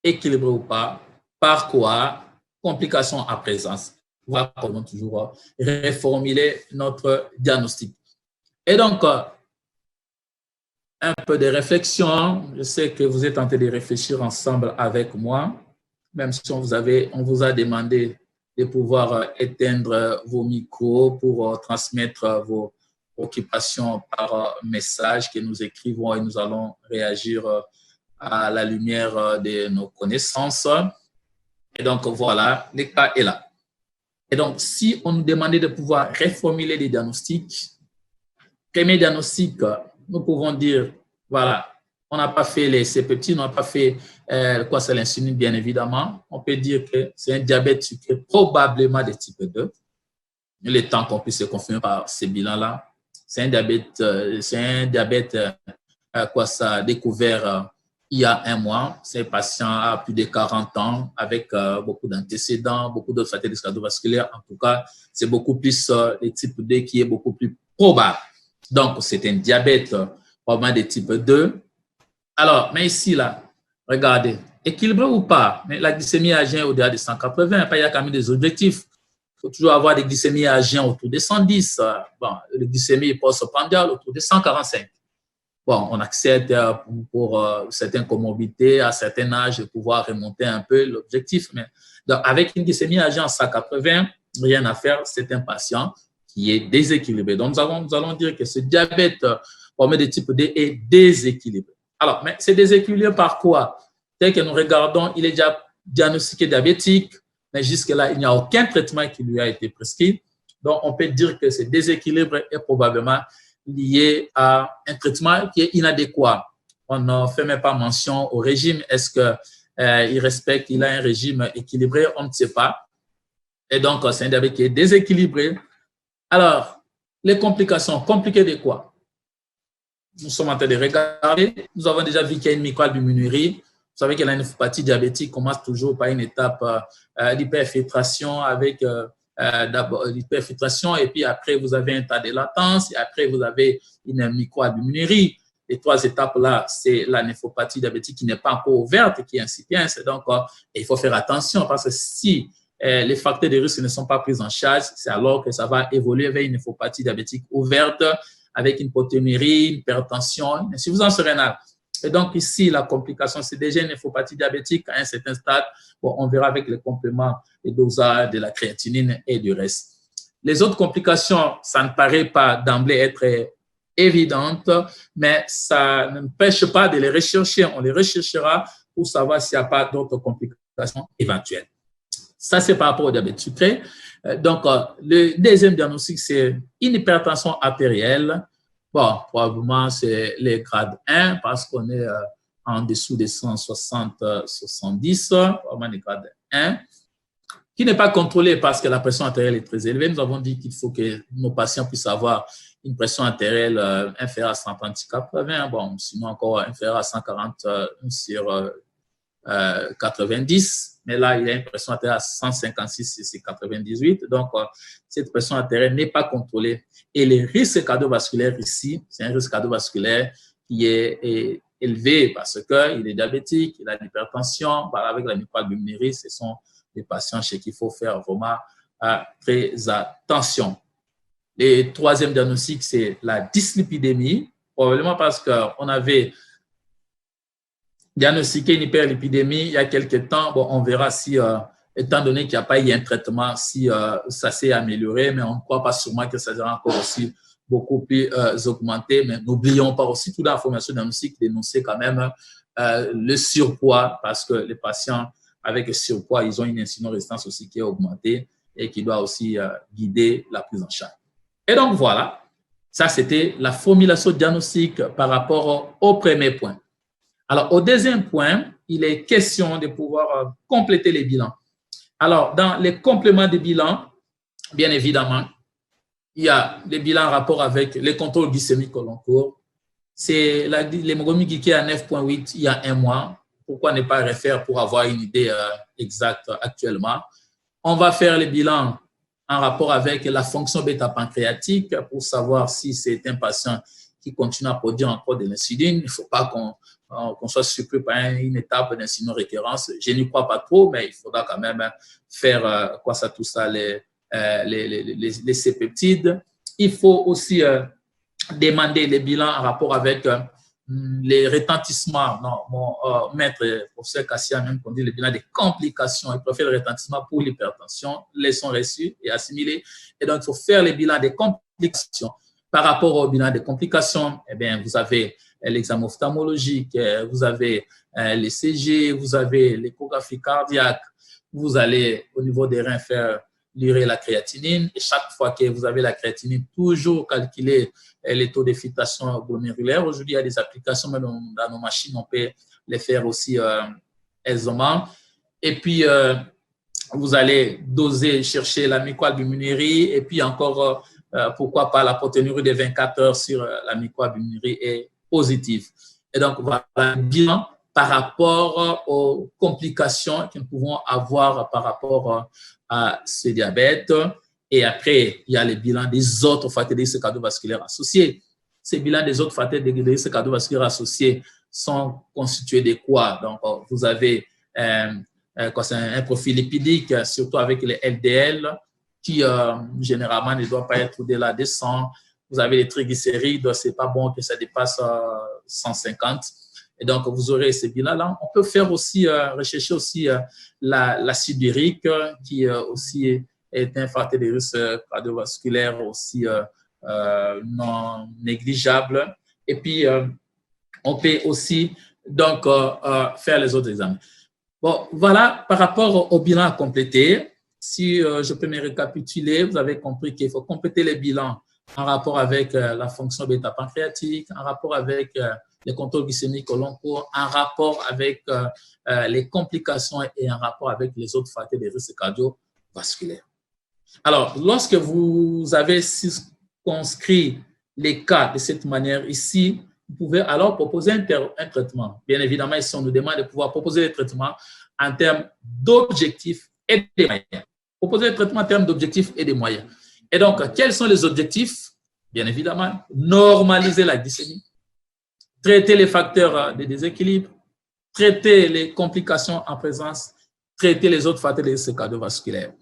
équilibré ou pas, par quoi, complications à présence. Voilà comment toujours reformuler notre diagnostic. Et donc, un peu de réflexion. Je sais que vous êtes en train de réfléchir ensemble avec moi, même si on vous a demandé de pouvoir éteindre vos micros pour transmettre vos occupations par message que nous écrivons et nous allons réagir à la lumière de nos connaissances. Et donc, voilà, le cas est là. Et donc, si on nous demandait de pouvoir reformuler les diagnostics, premier diagnostic, nous pouvons dire, voilà, on n'a pas fait les C-peptides, on n'a pas fait c'est l'insuline, bien évidemment. On peut dire que c'est un diabète sucré, probablement de type 2. Le temps qu'on puisse se confirmer par ces bilans-là. C'est un diabète découvert il y a 1 mois. C'est un patient à plus de 40 ans avec beaucoup d'antécédents, beaucoup d'autres facteurs cardiovasculaires. En tout cas, c'est beaucoup plus le type 2 qui est beaucoup plus probable. Donc, c'est un diabète probablement de type 2. Alors, mais ici, là, regardez, équilibré ou pas, mais la glycémie à jeun au-delà de 180, il y a quand même des objectifs. Il faut toujours avoir des glycémies à jeun autour de 110. Bon, le glycémie postprandial autour de 145. Bon, on accepte pour certaines comorbidités, à certains âges, de pouvoir remonter un peu l'objectif. Mais donc, avec une glycémie à jeun 180, rien à faire, c'est un patient qui est déséquilibré. Donc, nous allons dire que ce diabète formé de type D est déséquilibré. Alors, mais c'est déséquilibré par quoi? Tel que nous regardons, il est déjà diagnostiqué diabétique, mais jusque-là, il n'y a aucun traitement qui lui a été prescrit. Donc, on peut dire que ce déséquilibre est probablement lié à un traitement qui est inadéquat. On ne fait même pas mention au régime. Est-ce qu'il a un régime équilibré? On ne sait pas. Et donc, c'est un diabète qui est déséquilibré. Alors, les complications, compliquées de quoi? Nous sommes en train de regarder. Nous avons déjà vu qu'il y a une microalbuminurie. Vous savez que la néphropathie diabétique commence toujours par une étape d'hyperfiltration avec d'abord l'hyperfiltration et puis après vous avez un tas de latence et après vous avez une microalbuminurie. Les 3 étapes-là, c'est la néphropathie diabétique qui n'est pas encore ouverte, qui est incipiente. Donc, il faut faire attention parce que si les facteurs de risque ne sont pas pris en charge, c'est alors que ça va évoluer vers une néphropathie diabétique ouverte avec une protéinurie, une hypertension, une insuffisance rénale. Et donc ici, la complication, c'est déjà une néphropathie diabétique à un certain stade. Bon, on verra avec les compléments, les dosages de la créatinine et du reste. Les autres complications, ça ne paraît pas d'emblée être évidente, mais ça n'empêche pas de les rechercher. On les recherchera pour savoir s'il n'y a pas d'autres complications éventuelles. Ça, c'est par rapport au diabète sucré. Donc, le deuxième diagnostic, c'est une hypertension artérielle. Bon, probablement, c'est les grades 1 parce qu'on est en dessous des 160-70, probablement les grades 1, qui n'est pas contrôlé parce que la pression artérielle est très élevée. Nous avons dit qu'il faut que nos patients puissent avoir une pression artérielle inférieure à 130/80, bon, sinon encore inférieure à 140 sur 90. Mais là, il y a une pression artérielle à 156 sur 98. Donc, cette pression artérielle n'est pas contrôlée. Et les risques cardiovasculaires ici, c'est un risque cardiovasculaire qui est élevé parce qu'il est diabétique, il a l'hypertension. Avec la myocardiuminurie, ce sont des patients chez qui il faut faire vraiment très attention. Le troisième diagnostic, c'est la dyslipidémie, probablement parce qu'on avait diagnostiqué une hyperlipidémie il y a quelques temps. Bon, on verra si, étant donné qu'il n'y a pas eu un traitement, si ça s'est amélioré, mais on ne croit pas sûrement que ça sera encore aussi beaucoup plus augmenté. Mais n'oublions pas aussi toute l'information diagnostique dénoncer quand même le surpoids, parce que les patients avec le surpoids, ils ont une insulino-résistance aussi qui est augmentée et qui doit aussi guider la prise en charge. Et donc voilà, ça c'était la formulation diagnostique par rapport au premier point. Alors, au deuxième point, il est question de pouvoir compléter les bilans. Alors, dans les compléments des bilans, bien évidemment, il y a les bilans en rapport avec les contrôles glycémiques au long cours. C'est l'hémoglobine glycée à 9,8 il y a un mois. Pourquoi ne pas refaire pour avoir une idée exacte actuellement? On va faire les bilans en rapport avec la fonction bêta-pancréatique pour savoir si c'est un patient qui continue à produire encore de l'insuline. Il ne faut pas qu'on soit surpris par une étape d'insulino-récurrence. Je n'y crois pas trop, mais il faudra quand même faire tout ça, les C-peptides. Il faut aussi demander les bilans en rapport avec les retentissements. Non, mon maître, professeur Kassia, même qu'on dit les bilans des complications. Il préfère le retentissement pour l'hypertension. Leçons reçues et assimilées. Et donc, il faut faire les bilans des complications. Par rapport au bilan des complications, eh bien, vous avez l'examen ophtalmologique, vous avez l'ECG, vous avez l'échographie cardiaque, vous allez au niveau des reins faire l'urée et la créatinine. Et chaque fois que vous avez la créatinine, toujours calculer les taux de filtration glomérulaire. Aujourd'hui, il y a des applications, même dans nos machines, on peut les faire aussi aisément. Et puis, vous allez doser, chercher la myocardiuminurie et puis encore, pourquoi pas la protéinurie de 24 heures sur la myocardiuminurie est positive. Et donc, voilà un bilan par rapport aux complications que nous pouvons avoir par rapport à ce diabète. Et après, il y a les bilans des autres facteurs de risque cardiovasculaire associés. Ces bilans des autres facteurs de risque cardiovasculaire associés sont constitués de quoi? Donc, vous avez un profil lipidique, surtout avec les LDL, qui généralement ne doit pas être au-delà de 100. Vous avez les triglycérides, c'est pas bon que ça dépasse 150. Et donc, vous aurez ces bilans-là. On peut faire aussi, rechercher aussi l'acide urique, qui aussi est un facteur de risque cardiovasculaire aussi non négligeable. Et puis, on peut aussi donc faire les autres examens. Bon, voilà, par rapport au bilan à compléter, si je peux me récapituler, vous avez compris qu'il faut compléter les bilans en rapport avec la fonction bêta-pancréatique, en rapport avec les contrôles glycémiques au long cours, en rapport avec les complications et en rapport avec les autres facteurs de risque cardiovasculaire. Alors, lorsque vous avez circonscrit les cas de cette manière ici, vous pouvez alors proposer un traitement. Bien évidemment, ici, on nous demande de pouvoir proposer des traitements en termes d'objectifs et de moyens. Proposer des traitements en termes d'objectifs et de moyens. Et donc, quels sont les objectifs? Bien évidemment, normaliser la glycémie, traiter les facteurs de déséquilibre, traiter les complications en présence, traiter les autres facteurs de risque cardiovasculaire.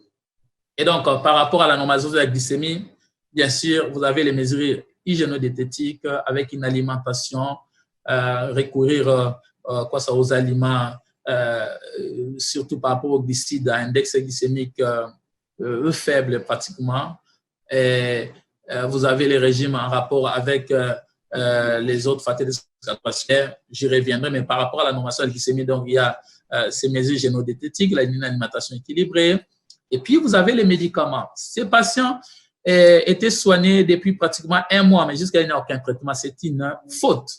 Et donc, par rapport à la normalisation de la glycémie, bien sûr, vous avez les mesures hygiéno-diététiques avec une alimentation, recourir aux aliments, surtout par rapport aux glycides, à index glycémique faible pratiquement. Et vous avez les régimes en rapport avec les autres facteurs de risque cardiovasculaire. J'y reviendrai, mais par rapport à la normalisation de la glycémie, donc il y a ces mesures hygiéno-diététiques, une alimentation équilibrée. Et puis, vous avez les médicaments. Ces patients étaient soignés depuis pratiquement un mois, mais jusqu'à il n'y a aucun traitement. C'est une faute.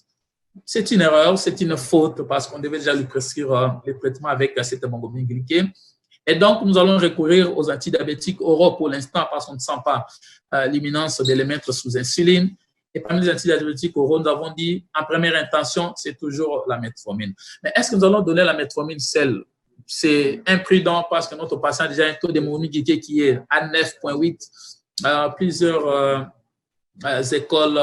C'est une erreur, c'est une faute parce qu'on devait déjà lui prescrire les traitements avec cette hémoglobine glycée. Et donc, nous allons recourir aux antidiabétiques oraux pour l'instant parce qu'on ne sent pas l'imminence de les mettre sous insuline. Et parmi les antidiabétiques oraux, nous avons dit, en première intention, c'est toujours la metformine. Mais est-ce que nous allons donner la metformine seule? C'est imprudent parce que notre patient a déjà un taux d'hémoglobine glycée qui est à 9,8. Plusieurs écoles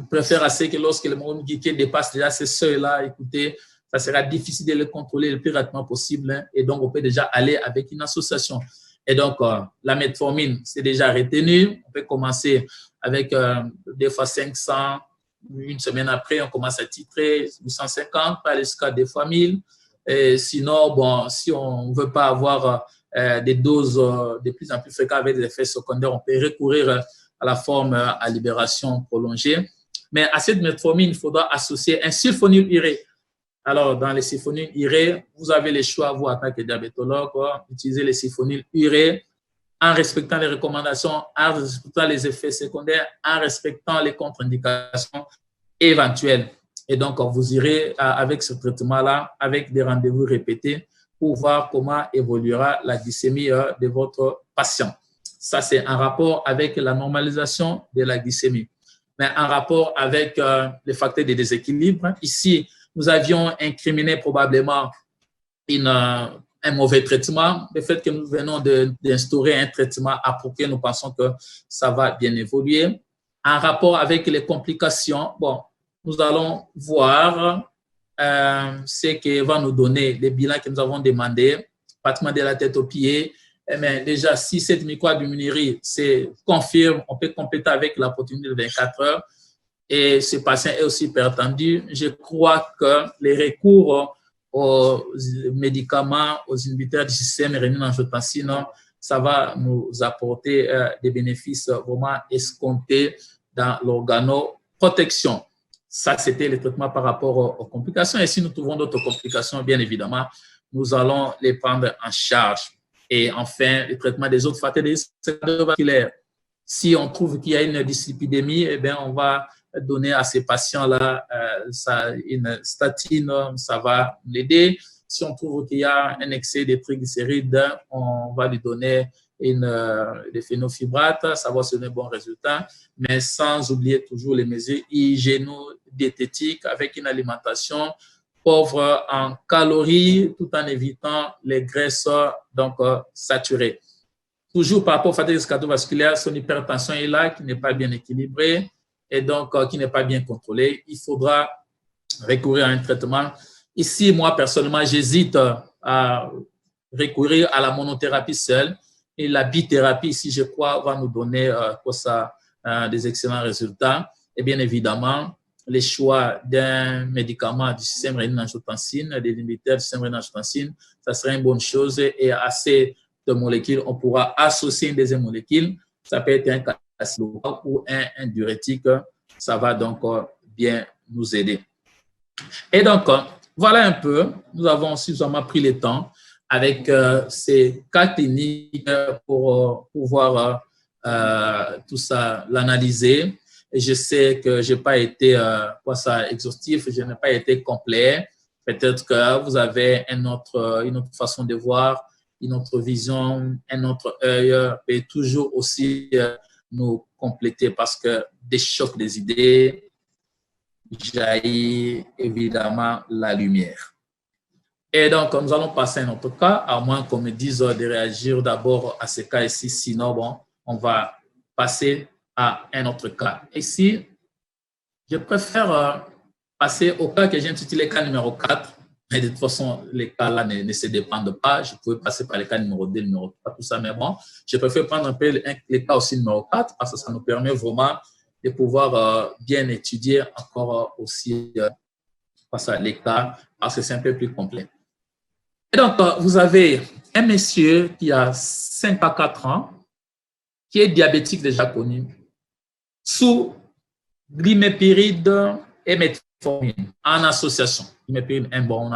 préfèrent assez que lorsque l'hémoglobine glycée dépasse déjà ces seuils-là, écoutez, ça sera difficile de le contrôler le plus rapidement possible. Hein, et donc, on peut déjà aller avec une association. Et donc, la metformine, c'est déjà retenu. On peut commencer avec des fois 500. Une semaine après, on commence à titrer 850, pas jusqu'à des fois 1000. Et sinon, bon, si on ne veut pas avoir des doses de plus en plus fréquentes avec des effets secondaires, on peut recourir à la forme à libération prolongée. Mais à cette metformine, il faudra associer un sulfonylurée. Alors, dans les sulfonylurées, vous avez les choix, vous, en tant que diabétologue, utiliser les sulfonylurées en respectant les recommandations, en respectant les effets secondaires, en respectant les contre-indications éventuelles. Et donc, vous irez avec ce traitement-là, avec des rendez-vous répétés pour voir comment évoluera la glycémie de votre patient. Ça, c'est en rapport avec la normalisation de la glycémie. Mais en rapport avec les facteurs de déséquilibre, ici, nous avions incriminé probablement un mauvais traitement. Le fait que nous venons d'instaurer un traitement approprié, nous pensons que ça va bien évoluer. En rapport avec les complications, bon, nous allons voir ce que va nous donner les bilans que nous avons demandés, battement de la tête aux pieds. Mais déjà, si cette microalbuminurie se confirme, on peut compléter avec la protéine de 24 heures. Et ce patient est aussi hypertendu. Je crois que les recours aux médicaments, aux inhibiteurs du système rénine-angiotensine, ça va nous apporter des bénéfices vraiment escomptés dans l'organoprotection. Ça, c'était le traitement par rapport aux complications. Et si nous trouvons d'autres complications, bien évidemment, nous allons les prendre en charge. Et enfin, le traitement des autres facteurs cardiovasculaires. Si on trouve qu'il y a une dyslipidémie, eh bien, on va donner à ces patients-là une statine, ça va l'aider. Si on trouve qu'il y a un excès de triglycérides, on va lui donner des phénofibrates, ça va donner un bon résultat, mais sans oublier toujours les mesures hygiéno-diététiques avec une alimentation pauvre en calories tout en évitant les graisses donc saturées. Toujours par rapport au facteur cardiovasculaire, son hypertension est là, qui n'est pas bien équilibrée et donc qui n'est pas bien contrôlée. Il faudra recourir à un traitement. Ici, moi, personnellement, j'hésite à recourir à la monothérapie seule. Et la bithérapie, ici, je crois, va nous donner des excellents résultats. Et bien évidemment, les choix d'un médicament du système rénine-angiotensine, des inhibiteurs du système rénine-angiotensine, ça serait une bonne chose. Et à ces deux molécules, on pourra associer une deuxième molécule. Ça peut être un carcinogène ou un diurétique. Ça va donc bien nous aider. Et donc, voilà un peu. Nous avons suffisamment pris le temps avec ces cas cliniques pour pouvoir tout ça l'analyser. Et je sais que je n'ai pas été exhaustif, je n'ai pas été complet. Peut-être que vous avez une autre façon de voir, une autre vision, un autre œil peut toujours aussi nous compléter parce que des chocs des idées jaillit évidemment la lumière. Et donc, nous allons passer à un autre cas, à moins qu'on me dise de réagir d'abord à ce cas ici. Sinon, bon, on va passer à un autre cas. Ici, je préfère passer au cas que j'ai intitulé cas numéro 4. Mais de toute façon, les cas-là ne se dépendent pas. Je pouvais passer par les cas numéro 2, numéro 3, tout ça. Mais bon, je préfère prendre un peu les cas aussi numéro 4 parce que ça nous permet vraiment de pouvoir bien étudier encore aussi les cas parce que c'est un peu plus complet. Et donc, vous avez un monsieur qui a 54 ans, qui est diabétique déjà connu, sous glimépiride et metformine en association. Glimépiride, bon,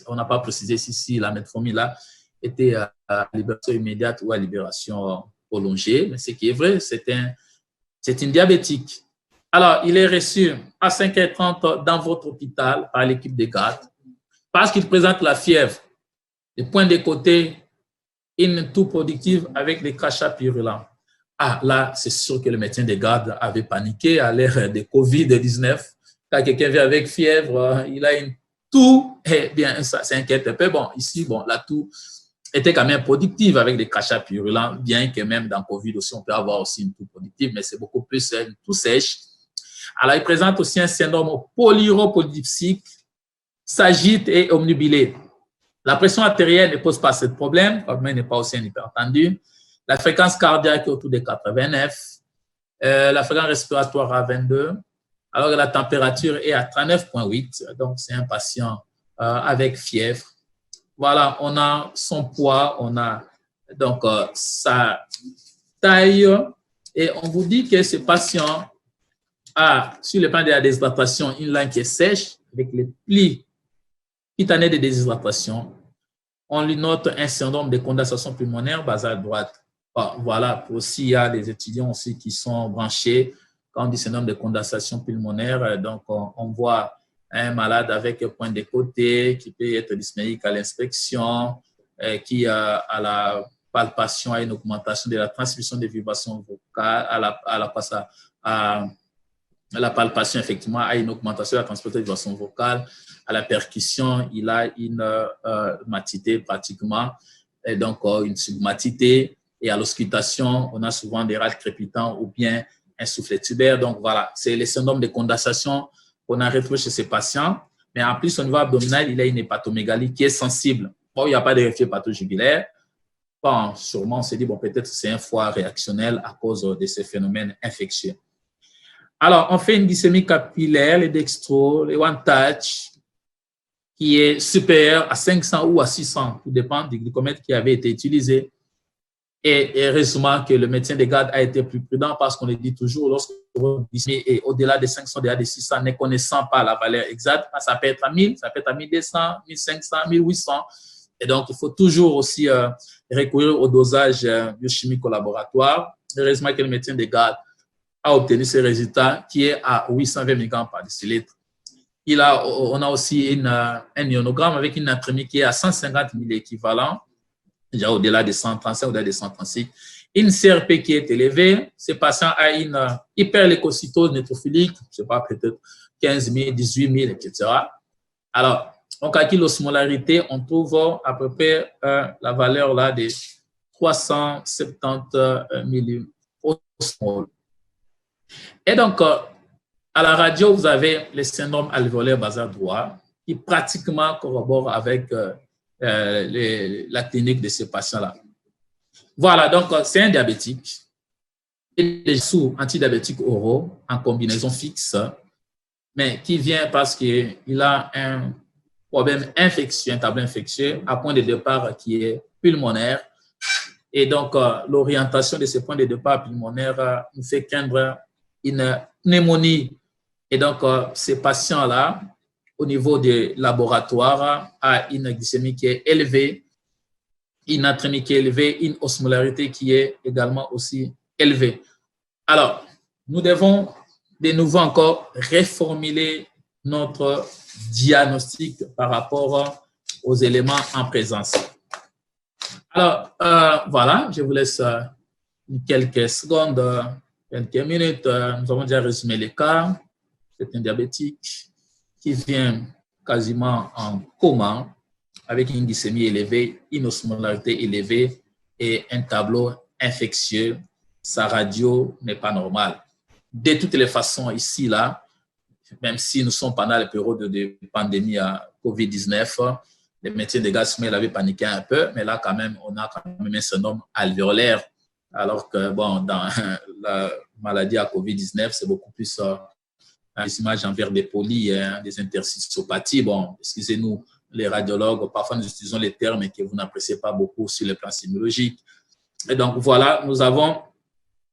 on n'a pas précisé si la metformine là était à libération immédiate ou à libération prolongée, mais ce qui est vrai, c'est une diabétique. Alors, il est reçu à 5h30 dans votre hôpital par l'équipe de garde parce qu'il présente la fièvre. Les points de côté une toux productive avec des crachats purulents. Ah, là, c'est sûr que le médecin de garde avait paniqué à l'ère de COVID-19. Quand quelqu'un vient avec fièvre, il a une toux, eh bien, ça s'inquiète un peu. Bon, ici, bon, la toux était quand même productive avec des crachats purulents, bien que même dans COVID aussi, on peut avoir aussi une toux productive, mais c'est beaucoup plus une toux sèche. Alors, il présente aussi un syndrome polyuropolydipsique, s'agite et omnubilé. La pression artérielle ne pose pas ce problème, comme elle n'est pas aussi un hypertendu. La fréquence cardiaque est autour de 89, la fréquence respiratoire à 22, alors que la température est à 39,8. Donc, c'est un patient avec fièvre. Voilà, on a son poids, on a donc sa taille, et on vous dit que ce patient a, sur le plan de la déshydratation, une langue qui est sèche, avec les plis cutanés de déshydratation. On lui note un syndrome de condensation pulmonaire basal à droite. Voilà, aussi, il y a des étudiants aussi qui sont branchés. Quand on dit syndrome de condensation pulmonaire, donc on voit un malade avec un point de côté qui peut être dyspnéique à l'inspection, qui à la palpation a une augmentation de la transmission des vibrations vocales, à la palpation, effectivement, a une augmentation de la transmission des vibrations vocales. À la percussion, il a une matité pratiquement, et donc une submatité. Et à l'auscultation, on a souvent des râles crépitants ou bien un soufflet tubaire. Donc voilà, c'est les syndromes de condensation qu'on a retrouvés chez ces patients. Mais en plus, au niveau abdominal, il a une hépatomégalie qui est sensible. Bon, il n'y a pas de reflux pathojugulaire. Bon, sûrement, on s'est dit, bon, peut-être c'est un foie réactionnel à cause de ces phénomènes infectieux. Alors, on fait une glycémie capillaire, les dextro, les one touch, qui est supérieur à 500 ou à 600, tout dépend du glycomètre qui avait été utilisé. Et heureusement que le médecin de garde a été plus prudent parce qu'on le dit toujours, lorsque votre glycémie est au-delà de 500, au-delà de 600, ne connaissant pas la valeur exacte, ça peut être à 1000, ça peut être à 1200, 1500, 1800. Et donc, il faut toujours aussi recourir au dosage biochimique au laboratoire. Heureusement que le médecin de garde a obtenu ce résultat qui est à 820 mg par décilitre. On a aussi un ionogramme avec une natrémie qui est à 150 000 équivalents, déjà au-delà de 135, au-delà de 136. Une CRP qui est élevée, ce patient a une hyperleucocytose neutrophilique, je ne sais pas, peut-être 15 000, 18 000, etc. Alors, on calcule l'osmolarité, on trouve à peu près la valeur là de 370 millimol. Et donc, à la radio, vous avez le syndrome alvéolaire basal droit qui pratiquement corrobore avec la clinique de ces patients-là. Voilà, donc c'est un diabétique. Il est sous antidiabétiques oraux en combinaison fixe, mais qui vient parce qu'il a un problème infectieux, un tableau infectieux à point de départ qui est pulmonaire. Et donc, l'orientation de ce point de départ pulmonaire nous fait craindre une pneumonie. Et donc, ces patients-là, au niveau des laboratoires, a une glycémie qui est élevée, une natrémie qui est élevée, une osmolarité qui est également aussi élevée. Alors, nous devons de nouveau encore reformuler notre diagnostic par rapport aux éléments en présence. Alors, voilà, je vous laisse quelques secondes, quelques minutes. Nous avons déjà résumé les cas. C'est un diabétique qui vient quasiment en coma avec une glycémie élevée, une osmolarité élevée et un tableau infectieux. Sa radio n'est pas normale. De toutes les façons, ici, là, même si nous sommes pendant la période de pandémie à COVID-19, les médecins de garde avaient paniqué un peu, mais là, quand même, on a quand même un syndrome alvéolaire, alors que, bon, dans la maladie à COVID-19, c'est beaucoup plus des images en verre dépoli, des interstitiopathies. Bon, excusez-nous, les radiologues, parfois nous utilisons les termes que vous n'appréciez pas beaucoup sur le plan sémiologique. Et donc, voilà, nous avons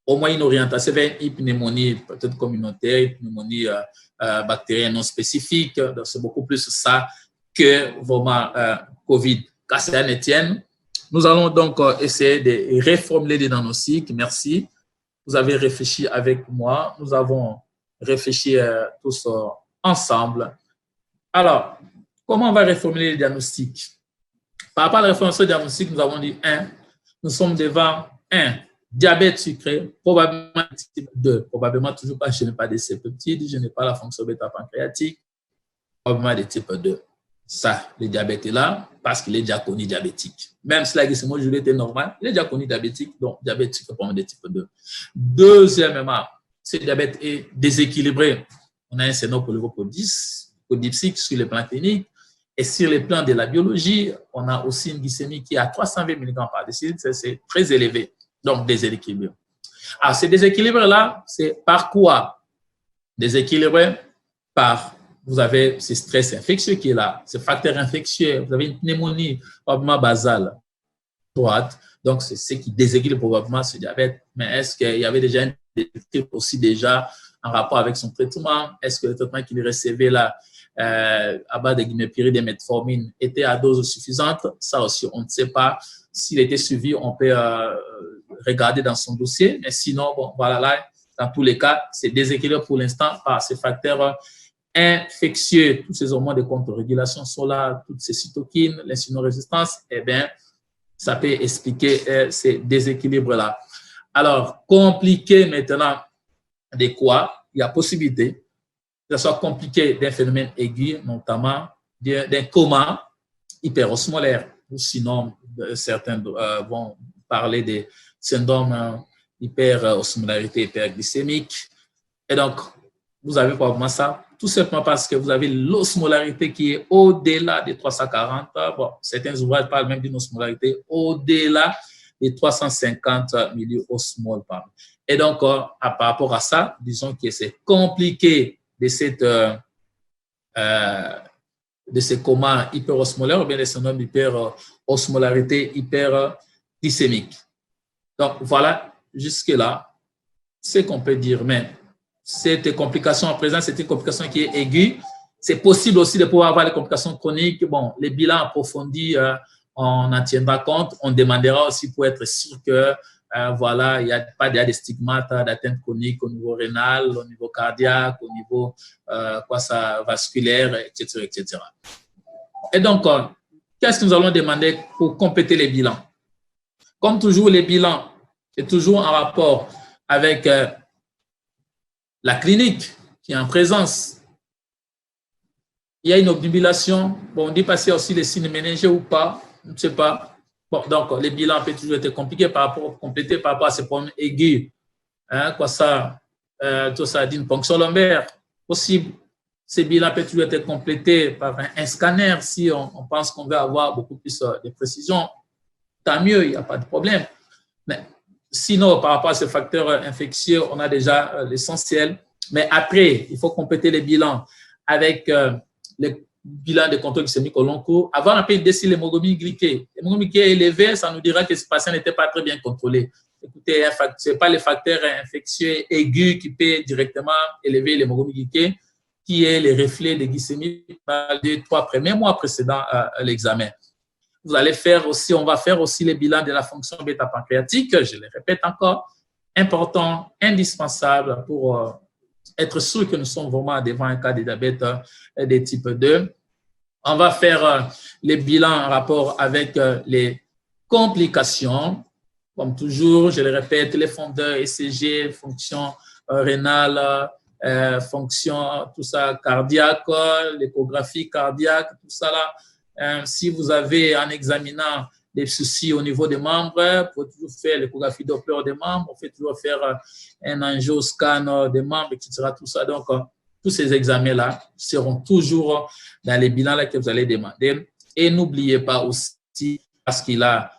au moins une orientation vers une pneumonie peut-être communautaire, une pneumonie bactérienne non spécifique. Donc, c'est beaucoup plus ça que vraiment COVID. Qu'à cela ne tienne, nous allons donc essayer de reformuler les diagnostics. Merci. Vous avez réfléchi avec moi. Nous avons réfléchi tous ensemble. Alors, comment on va reformuler les diagnostics? Par rapport à la réformulation des diagnostics, nous avons dit, nous sommes devant un diabète sucré, probablement type 2, probablement toujours pas, je n'ai pas de C-peptides, je n'ai pas la fonction bêta-pancréatique, probablement de type 2. Ça, le diabète est là parce qu'il est déjà connu diabétique. Même si la glycémie aujourd'hui était normale, il est déjà connu diabétique, donc diabète sucré probablement de type 2. Deuxièmement, ce diabète est déséquilibré. On a un syndrome polydipsique sur le plan clinique. Et sur le plan de la biologie, on a aussi une glycémie qui est à 320 mg par décilitre, c'est très élevé, donc déséquilibré. Alors, ce déséquilibre-là, c'est par quoi? Déséquilibré par, vous avez ce stress infectieux qui est là, ce facteur infectieux, vous avez une pneumonie probablement basale droite, donc c'est ce qui déséquilibre probablement ce diabète. Mais est-ce qu'il y avait déjà un déséquilibre aussi déjà en rapport avec son traitement? Est-ce que le traitement qu'il recevait là, à base de glimépiride et metformine était à dose suffisante? Ça aussi, on ne sait pas. S'il était suivi, on peut regarder dans son dossier. Mais sinon, bon, voilà, là, dans tous les cas, c'est déséquilibré pour l'instant par ces facteurs infectieux. Tous ces hormones de contre-régulation sont là, toutes ces cytokines, l'insulinorésistance, eh bien, ça peut expliquer ces déséquilibres-là. Alors, compliqué maintenant de quoi? Il y a possibilité que ce soit compliqué d'un phénomène aigu, notamment d'un coma hyperosmolaire. Ou sinon, certains vont parler des syndromes hyperosmolarité hyperglycémique. Et donc, vous avez probablement ça, tout simplement parce que vous avez l'osmolarité qui est au-delà de 340. Bon, certains ouvrages parlent même d'une osmolarité au-delà de 350 milliosmoles par. Et donc, par rapport à ça, disons que c'est compliqué de ces comas hyperosmolaires ou bien des syndromes d'hyperosmolarité hyperglycémique. Donc, voilà, jusque-là, ce qu'on peut dire. Mais cette complication en présence, c'est une complication qui est aiguë. C'est possible aussi de pouvoir avoir des complications chroniques. Bon, les bilans approfondis, on en tiendra compte. On demandera aussi pour être sûr que voilà, il n'y a pas des stigmates d'atteinte chronique au niveau rénal, au niveau cardiaque, au niveau vasculaire, etc., etc. Et donc, qu'est-ce que nous allons demander pour compléter les bilans? Comme toujours, les bilans, c'est toujours en rapport avec la clinique qui est en présence. Il y a une obnubilation. Bon, on dit passer aussi les signes méningés ou pas, je ne sais pas. Bon, donc, les bilans peuvent toujours être compliqués complétés par rapport à ces problèmes aigus. Hein, tout ça d'une ponction lombaire possible. Ces bilans peuvent toujours être complétés par un scanner si on pense qu'on veut avoir beaucoup plus de précision. Tant mieux, il n'y a pas de problème. Mais sinon, par rapport à ces facteurs infectieux, on a déjà l'essentiel. Mais après, il faut compléter les bilans avec les bilans de contrôle glycémique au long cours. Avant, on peut décider l'hémoglobine glyquée. L'hémoglobine glyquée est élevée, ça nous dira que ce patient n'était pas très bien contrôlé. Écoutez, ce n'est pas les facteurs infectieux aigus qui peuvent directement élever l'hémoglobine glyquée, qui est les reflets de glycémie par les 3 premiers mois précédents à l'examen. Vous allez faire aussi, on va faire aussi les bilans de la fonction bêta-pancréatique, je le répète encore, important, indispensable pour être sûr que nous sommes vraiment devant un cas de diabète de type 2. On va faire les bilans en rapport avec les complications. Comme toujours, je le répète, les fondeurs ECG, fonction rénale, fonction, tout ça, cardiaque, l'échographie cardiaque, tout ça là. Si vous avez, en examinant des soucis au niveau des membres, vous pouvez toujours faire l'échographie Doppler des membres, on peut toujours faire un angioscan des membres, etc. Tout ça. Donc, tous ces examens-là seront toujours dans les bilans-là que vous allez demander. Et n'oubliez pas aussi, parce qu'il a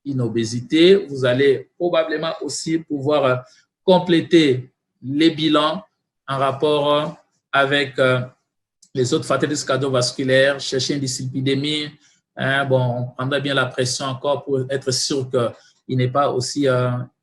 une obésité, vous allez probablement aussi pouvoir compléter les bilans en rapport avec les autres facteurs cardiovasculaires, chercher une dyslipidémie. Bon, on prendra bien la pression encore pour être sûr qu'il n'est pas aussi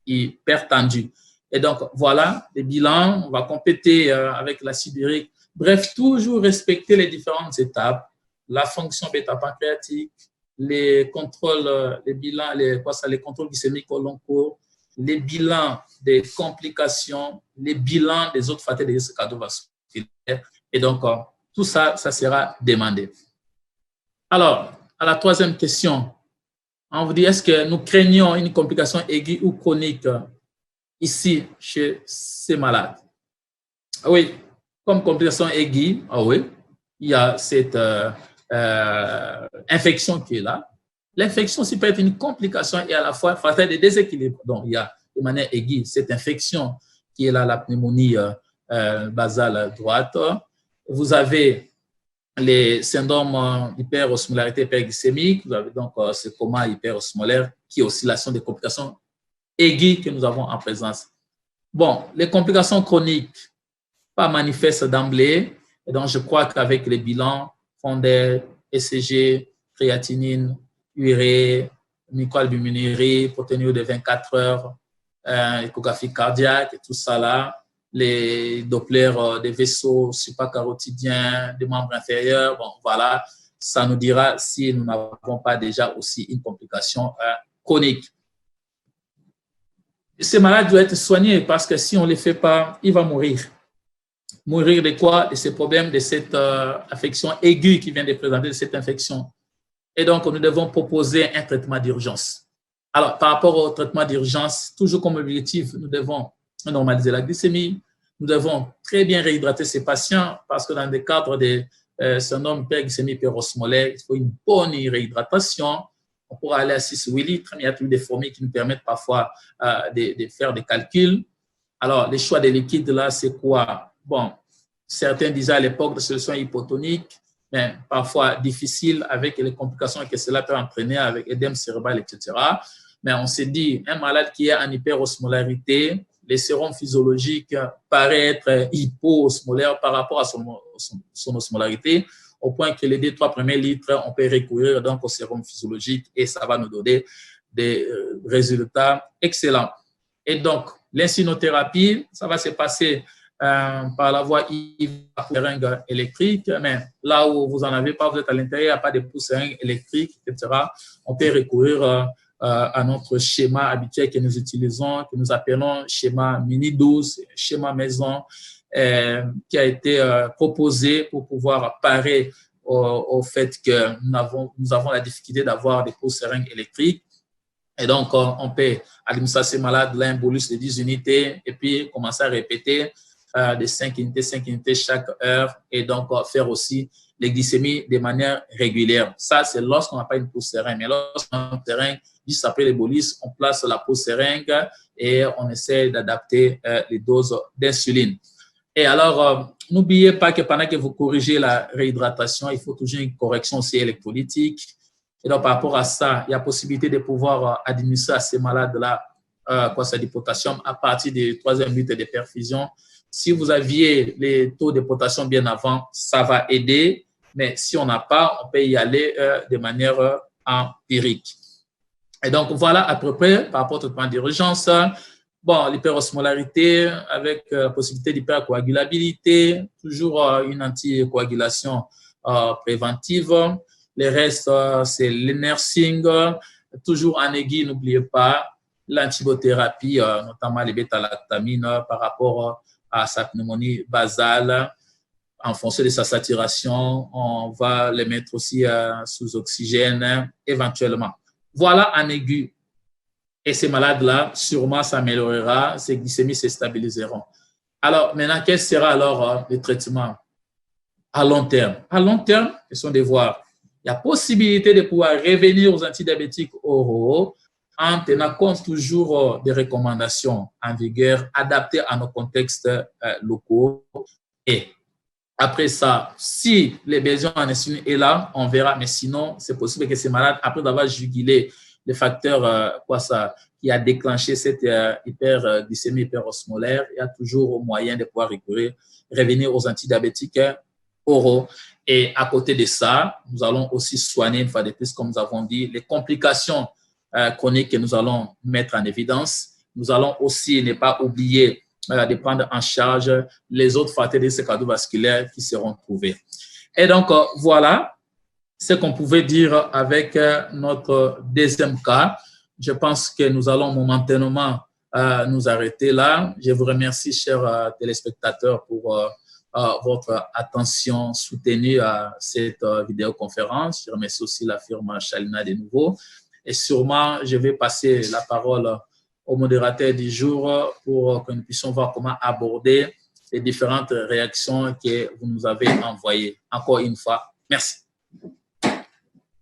hypertendu. Et donc, voilà, les bilans, on va compléter avec l'acide urique. Bref, toujours respecter les différentes étapes, la fonction bêta-pancréatique, les contrôles, les bilans, les contrôles glycémiques au long cours, les bilans des complications, les bilans des autres facteurs de risque cardiovasculaire. Et donc, tout ça, ça sera demandé. Alors, à la troisième question, On vous dit, est-ce que nous craignons une complication aiguë ou chronique ici chez ces malades? Oui, comme complication aiguë, oui, il y a cette infection qui est là. L'infection aussi peut être une complication et à la fois facteur de déséquilibre. Donc, il y a de manière aiguë cette infection qui est là, la pneumonie basale droite. Vous avez les syndromes d'hyperosmolarité hyperglycémique, vous avez donc ce coma hyperosmolaire qui est oscillation des complications aiguës que nous avons en présence. Bon, les complications chroniques, pas manifestes d'emblée, et donc je crois qu'avec les bilans, Fondaire, ECG, créatinine, urée, microalbuminurie, protéinure de 24 heures, échographie cardiaque et tout ça là, les Doppler des vaisseaux supracarotidiens, des membres inférieurs, bon voilà, ça nous dira si nous n'avons pas déjà aussi une complication chronique. Ces malades doivent être soignés parce que si on ne les fait pas, il va mourir. Mourir de quoi? De ces problèmes, de cette affection aiguë qui vient de présenter, de cette infection. Et donc, nous devons proposer un traitement d'urgence. Alors, par rapport au traitement d'urgence, toujours comme objectif, nous devons normaliser la glycémie, nous devons très bien réhydrater ces patients parce que dans le cadre des syndromes hyperglycémie hyperosmolaire, il faut une bonne réhydratation. On pourra aller à 6-8 litres, mais il y a toujours des formules qui nous permettent parfois de faire des calculs. Alors, les choix des liquides, là, c'est quoi? Bon, certains disaient à l'époque de solutions hypotoniques, mais parfois difficiles avec les complications que cela peut entraîner avec édème cérébral, etc. Mais on s'est dit, un malade qui est en hyperosmolarité, les sérums physiologiques paraissent être hypoosmolaires par rapport à son osmolarité, au point que les 2-3 premiers litres, on peut recourir donc au sérum physiologique et ça va nous donner des résultats excellents. Et donc, l'insulinothérapie, ça va se passer par la voie seringue électrique, mais là où vous n'en avez pas, vous êtes à l'intérieur, il n'y a pas de pousse seringue électrique, etc. On peut recourir à notre schéma habituel que nous utilisons, que nous appelons schéma mini-12, schéma maison, qui a été proposé pour pouvoir parer au fait que nous avons la difficulté d'avoir des pousse seringues électriques. Et donc, on peut administrer à ces malades là un bolus de 10 unités et puis commencer à répéter de 5 unités chaque heure et donc faire aussi les glycémies de manière régulière. Ça, c'est lorsqu'on n'a pas une pousse seringue. Mais lorsqu'on a une seringue, juste après les bolus, on place la pousse seringue et on essaie d'adapter les doses d'insuline. Et alors, n'oubliez pas que pendant que vous corrigez la réhydratation, il faut toujours une correction aussi électrolytique. Et donc, par rapport à ça, il y a possibilité de pouvoir administrer à ces malades-là du potassium à partir des 3e minute de perfusion. Si vous aviez les taux de potassium bien avant, ça va aider. Mais si on n'a pas, on peut y aller de manière empirique. Et donc, voilà à peu près par rapport au traitement d'urgence. Bon, l'hyperosmolarité avec possibilité d'hypercoagulabilité, toujours une anticoagulation préventive. Les restes, c'est le nursing, toujours en aiguille, n'oubliez pas, l'antibiothérapie, notamment les bêta-lactamines par rapport à sa pneumonie basale. En fonction de sa saturation, on va les mettre aussi sous oxygène éventuellement. Voilà en aiguë. Et ces malades-là, sûrement, s'améliorera, ces glycémies se stabiliseront. Alors, maintenant, quel sera alors le traitement à long terme? À long terme, question de voir. Il y a possibilité de pouvoir revenir aux antidiabétiques oraux en tenant compte toujours des recommandations en vigueur adaptées à nos contextes locaux. Et après ça, si les besoins en insuline est là, on verra. Mais sinon, c'est possible que ces malades, après avoir jugulé les facteurs qui a déclenché cette hyperglycémie hyperosmolaire, il y a toujours moyen de pouvoir revenir aux antidiabétiques oraux. Et à côté de ça, nous allons aussi soigner, une fois de plus, comme nous avons dit, les complications chroniques que nous allons mettre en évidence. Nous allons aussi ne pas oublier de prendre en charge les autres facteurs de risque cardiovasculaire qui seront trouvés. Et donc, voilà ce qu'on pouvait dire avec notre deuxième cas. Je pense que nous allons momentanément nous arrêter là. Je vous remercie, chers téléspectateurs, pour votre attention soutenue à cette vidéoconférence. Je remercie aussi la firme Shalina de nouveau. Et sûrement, je vais passer la parole au modérateur du jour pour que nous puissions voir comment aborder les différentes réactions que vous nous avez envoyées. Encore une fois, merci.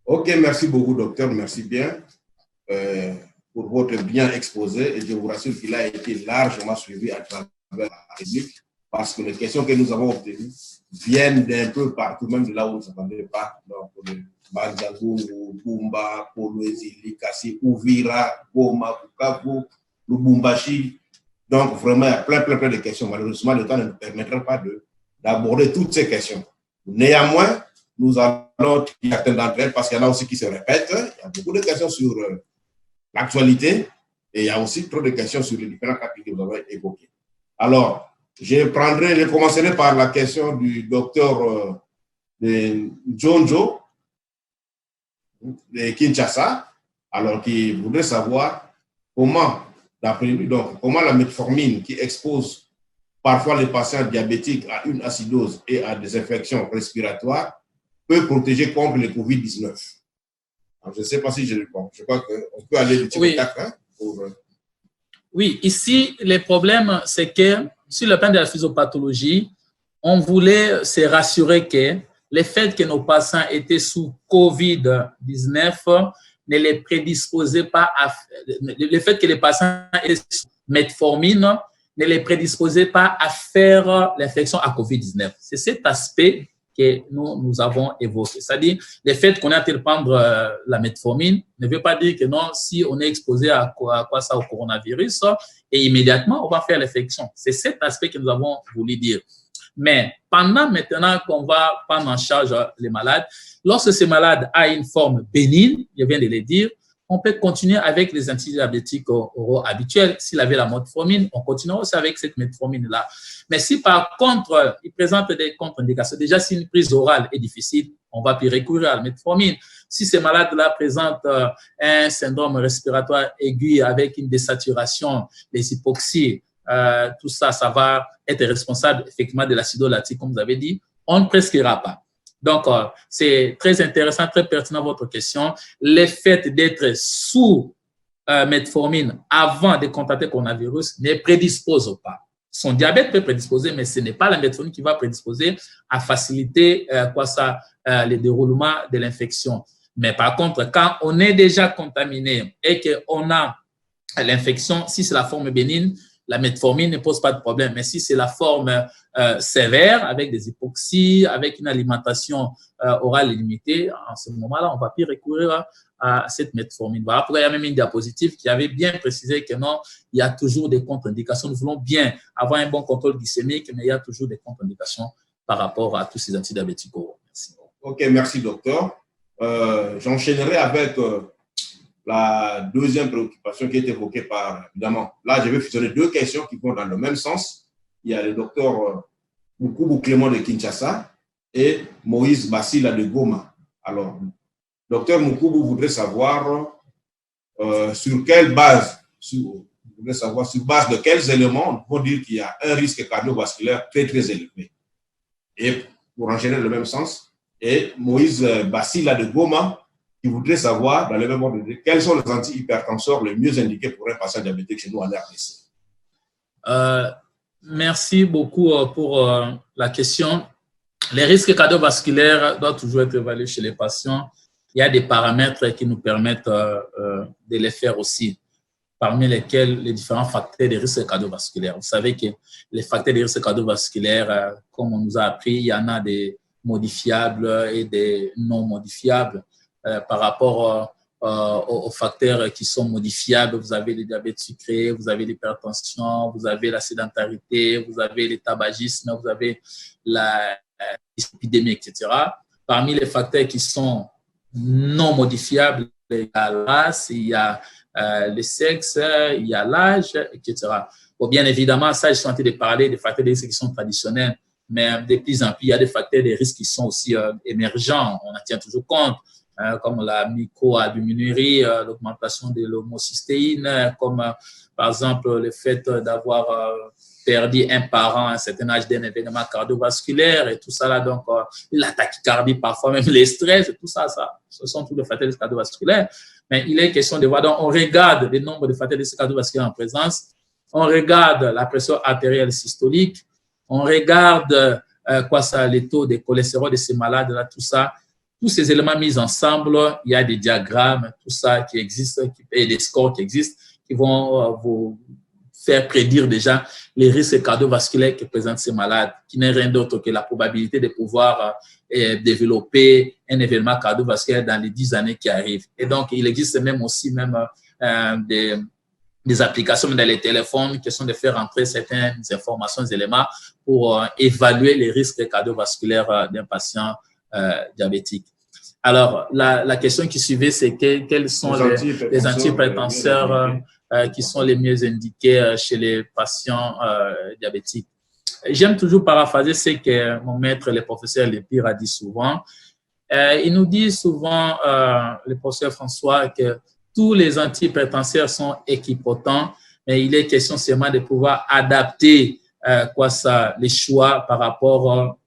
OK, merci beaucoup, docteur. Merci bien pour votre bien exposé. Et je vous rassure qu'il a été largement suivi à travers la République parce que les questions que nous avons obtenues viennent d'un peu partout, même de là où on ne s'attendait pas. Donc, Banzangungu, Bumba, Kolwezi, Likasi, Uvira, Goma, Bukavu, Lubumbashi. Donc, vraiment, il y a plein de questions. Malheureusement, le temps ne nous permettra pas d'aborder toutes ces questions. Néanmoins, nous allons y atteindre d'entre elles parce qu'il y en a aussi qui se répètent. Il y a beaucoup de questions sur l'actualité et il y a aussi trop de questions sur les différents capitaux que vous avez évoqués. Alors, je commencerai par la question du docteur Njonjo de Kinshasa, alors qui voudrait savoir comment la metformine qui expose parfois les patients diabétiques à une acidose et à des infections respiratoires peut protéger contre le COVID-19. Alors, je ne sais pas si je réponds. Je crois qu'on peut aller du oui. Oui, ici, le problème, c'est que sur le plan de la physiopathologie, on voulait se rassurer que le fait que nos patients étaient sous COVID-19 ne les prédisposait pas le fait que les patients étaient sous metformine ne les prédisposait pas à faire l'infection à COVID-19. C'est cet aspect que nous avons évoqué. C'est-à-dire, le fait qu'on ait à prendre la metformine ne veut pas dire que non, si on est exposé à quoi ça, au coronavirus, et immédiatement, on va faire l'infection. C'est cet aspect que nous avons voulu dire. Mais pendant maintenant qu'on va prendre en charge les malades, lorsque ces malades a une forme bénigne, je viens de le dire, on peut continuer avec les antidiabétiques oraux habituels. S'il avait la metformine, on continuera aussi avec cette metformine-là. Mais si par contre, il présente des contre-indications, déjà si une prise orale est difficile, on va puis recourir à la metformine. Si ces malades-là présentent un syndrome respiratoire aigu avec une désaturation, des hypoxies, tout ça, ça va être responsable effectivement de l'acidose lactique, comme vous avez dit, on ne prescrira pas. Donc, c'est très intéressant, très pertinent votre question. Le fait d'être sous metformine avant de contracter le coronavirus ne prédispose pas. Son diabète peut prédisposer, mais ce n'est pas la metformine qui va prédisposer à faciliter le déroulement de l'infection. Mais par contre, quand on est déjà contaminé et qu'on a l'infection, si c'est la forme bénigne, la metformine ne pose pas de problème. Mais si c'est la forme sévère, avec des hypoxies, avec une alimentation orale limitée, en ce moment-là, on va plus recourir à cette metformine. Voilà pourquoi il y a même une diapositive qui avait bien précisé que non, il y a toujours des contre-indications. Nous voulons bien avoir un bon contrôle glycémique, mais il y a toujours des contre-indications par rapport à tous ces antidiabétiques oraux. Merci. OK, merci docteur. J'enchaînerai avec la deuxième préoccupation qui est évoquée par, évidemment, là, je vais fusionner deux questions qui vont dans le même sens. Il y a le docteur Mukubu Clément de Kinshasa et Moïse Bassila de Goma. Alors, docteur Mukubu voudrait savoir sur base de quels éléments on peut dire qu'il y a un risque cardiovasculaire très, très élevé. Et pour enchaîner dans le même sens, et Moïse Bassila de Goma qui voudrait savoir, dans le même ordre, quels sont les antihypertenseurs les mieux indiqués pour un patient diabétique chez nous en RDC. Merci beaucoup pour la question. Les risques cardiovasculaires doivent toujours être évalués chez les patients. Il y a des paramètres qui nous permettent de les faire aussi, parmi lesquels les différents facteurs de risque cardiovasculaire. Vous savez que les facteurs de risque cardiovasculaire, comme on nous a appris, il y en a des modifiables et des non modifiables. Par rapport aux facteurs qui sont modifiables, vous avez le diabète sucré, vous avez l'hypertension, vous avez la sédentarité, vous avez le tabagisme, vous avez l'épidémie, etc. Parmi les facteurs qui sont non modifiables, il y a la race, il y a le sexe, il y a l'âge, etc. Bon, bien évidemment, ça, je suis en train de parler des facteurs de risque qui sont traditionnels, mais de plus en plus, il y a des facteurs de risque qui sont aussi émergents, on en tient toujours compte. Comme la microalbuminurie, l'augmentation de l'homocystéine, comme par exemple le fait d'avoir perdu un parent à un certain âge d'un événement cardiovasculaire et tout ça là, donc la tachycardie, parfois même les stress et tout ça, ce sont tous les facteurs cardiovasculaires. Mais il est question de voir, donc on regarde le nombre de facteurs de risque cardiovasculaire en présence, on regarde la pression artérielle systolique, on regarde les taux de cholestérol de ces malades-là, tout ça. Tous ces éléments mis ensemble, il y a des diagrammes, tout ça qui existe, et des scores qui existent, qui vont vous faire prédire déjà les risques cardiovasculaires que présentent ces malades, qui n'est rien d'autre que la probabilité de pouvoir développer un événement cardiovasculaire dans les 10 années qui arrivent. Et donc, il existe même aussi des applications dans les téléphones qui sont de faire entrer certaines informations, des éléments pour évaluer les risques cardiovasculaires d'un patient diabétique. Alors, la question qui suivait, c'est quels sont les antihypertenseurs qui sont les mieux indiqués chez les patients diabétiques. J'aime toujours paraphraser ce que mon maître, le professeur Lépire, a dit souvent. Il nous dit souvent, le professeur François, que tous les antihypertenseurs sont équipotents, mais il est question seulement de pouvoir adapter les choix par rapport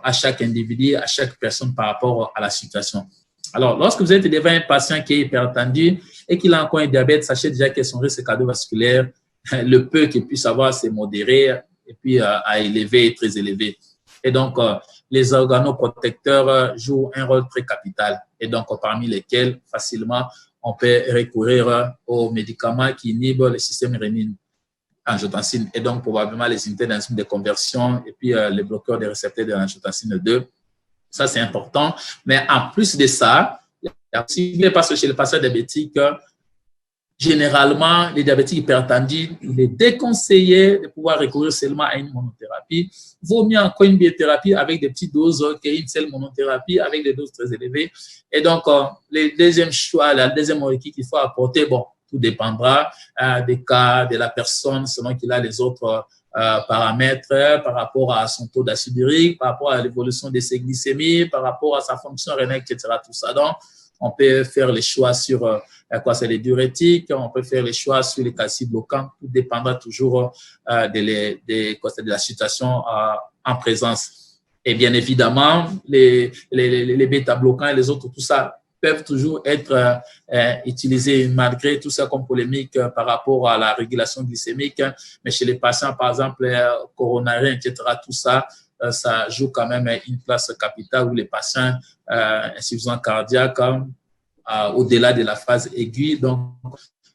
à chaque individu, à chaque personne par rapport à la situation. Alors, lorsque vous êtes devant un patient qui est hypertendu et qu'il a encore un diabète, sachez déjà que son risque cardiovasculaire, le peu qu'il puisse avoir, c'est modéré et puis à élevé et très élevé. Et donc, les organoprotecteurs jouent un rôle très capital et donc parmi lesquels, facilement, on peut recourir aux médicaments qui inhibent le système rénine-angiotensine et donc probablement les unités d'enzyme de conversion et puis les bloqueurs des récepteurs de l'angiotensine 2. Ça, c'est important. Mais en plus de ça, il y a aussi, parce que chez les patients diabétiques, généralement, les diabétiques hypertendus, il est déconseillé de pouvoir recourir seulement à une monothérapie. Vaut mieux encore une biothérapie avec des petites doses qu'une seule monothérapie avec des doses très élevées. Et donc, le deuxième choix, la deuxième molécule qu'il faut apporter, bon, tout dépendra des cas de la personne selon qu'il a les autres paramètres par rapport à son taux d'acide urique, par rapport à l'évolution de ses glycémies, par rapport à sa fonction rénale, etc. Tout ça. Donc, on peut faire les choix sur c'est les diurétiques, on peut faire les choix sur les calcium bloquants, tout dépendra toujours de la situation en présence. Et bien évidemment, les bêta-bloquants et les autres, tout ça, peuvent toujours être utilisés malgré tout ça comme polémique par rapport à la régulation glycémique. Mais chez les patients, par exemple, coronariens, etc., tout ça, ça joue quand même une place capitale où les patients insuffisants cardiaques, au-delà de la phase aiguë, donc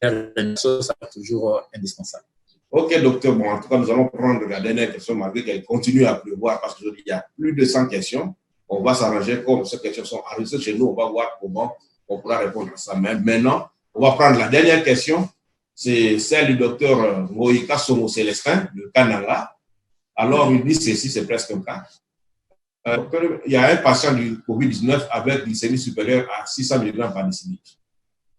ça sera toujours indispensable. Ok, docteur. Bon, en tout cas, nous allons prendre la dernière question malgré qu'elle continue à pleuvoir parce qu'il y a plus de 100 questions. On va s'arranger comme ces questions sont enregistrées chez nous. On va voir comment on pourra répondre à ça. Mais maintenant, on va prendre la dernière question. C'est celle du docteur Moïka Somo Célestin, de Canada. Alors, il dit ceci, c'est presque un cas. Il y a un patient du COVID-19 avec glycémie supérieure à 600 mg par décilitre,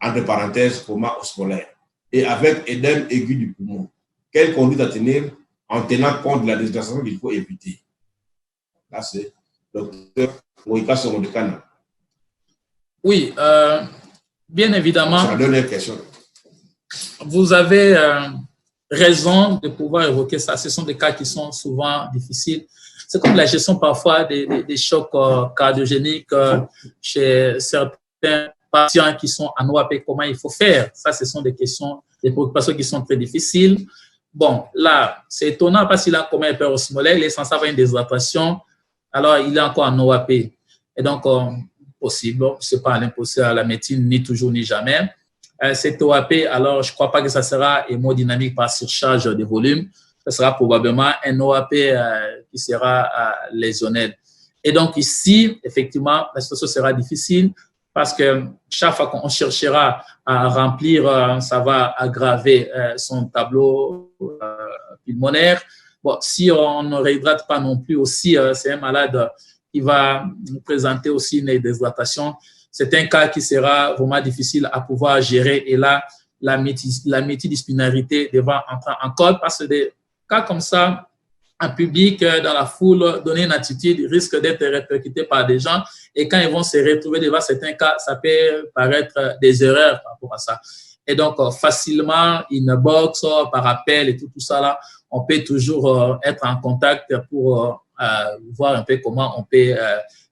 entre parenthèses, coma osmolaire, et avec édème aigu du poumon. Quelle conduite à tenir en tenant compte de la déshydratation qu'il faut éviter? Là, c'est docteur Moïka Somo de Canada. Oui, bien évidemment. C'est la dernière question. Vous avez raison de pouvoir évoquer ça. Ce sont des cas qui sont souvent difficiles. C'est comme la gestion parfois des chocs cardiogéniques chez certains patients qui sont en OAP. Comment il faut faire? Ça, ce sont des questions, des préoccupations qui sont très difficiles. Bon, là, c'est étonnant parce qu'il a un coma hyperosmolaire, il est censé avoir une déshydratation, alors il est encore en OAP. Et donc, possible, ce n'est pas l'impossible à la médecine, ni toujours, ni jamais. Cet OAP, alors je ne crois pas que ça sera hémodynamique par surcharge de volume. Ça sera probablement un OAP qui sera lésionnel. Et donc ici, effectivement, la situation sera difficile parce que chaque fois qu'on cherchera à remplir, ça va aggraver son tableau pulmonaire. Bon, si on ne réhydrate pas non plus aussi, c'est un malade qui va présenter aussi une déshydratation. C'est un cas qui sera vraiment difficile à pouvoir gérer. Et là, la multidisciplinarité devra entrer en code parce que des cas comme ça, en public, dans la foule, donner une attitude risque d'être répercuté par des gens. Et quand ils vont se retrouver devant certains cas, ça peut paraître des erreurs par rapport à ça. Et donc, facilement, inbox, par appel et tout ça là, on peut toujours être en contact pour voir un peu comment on peut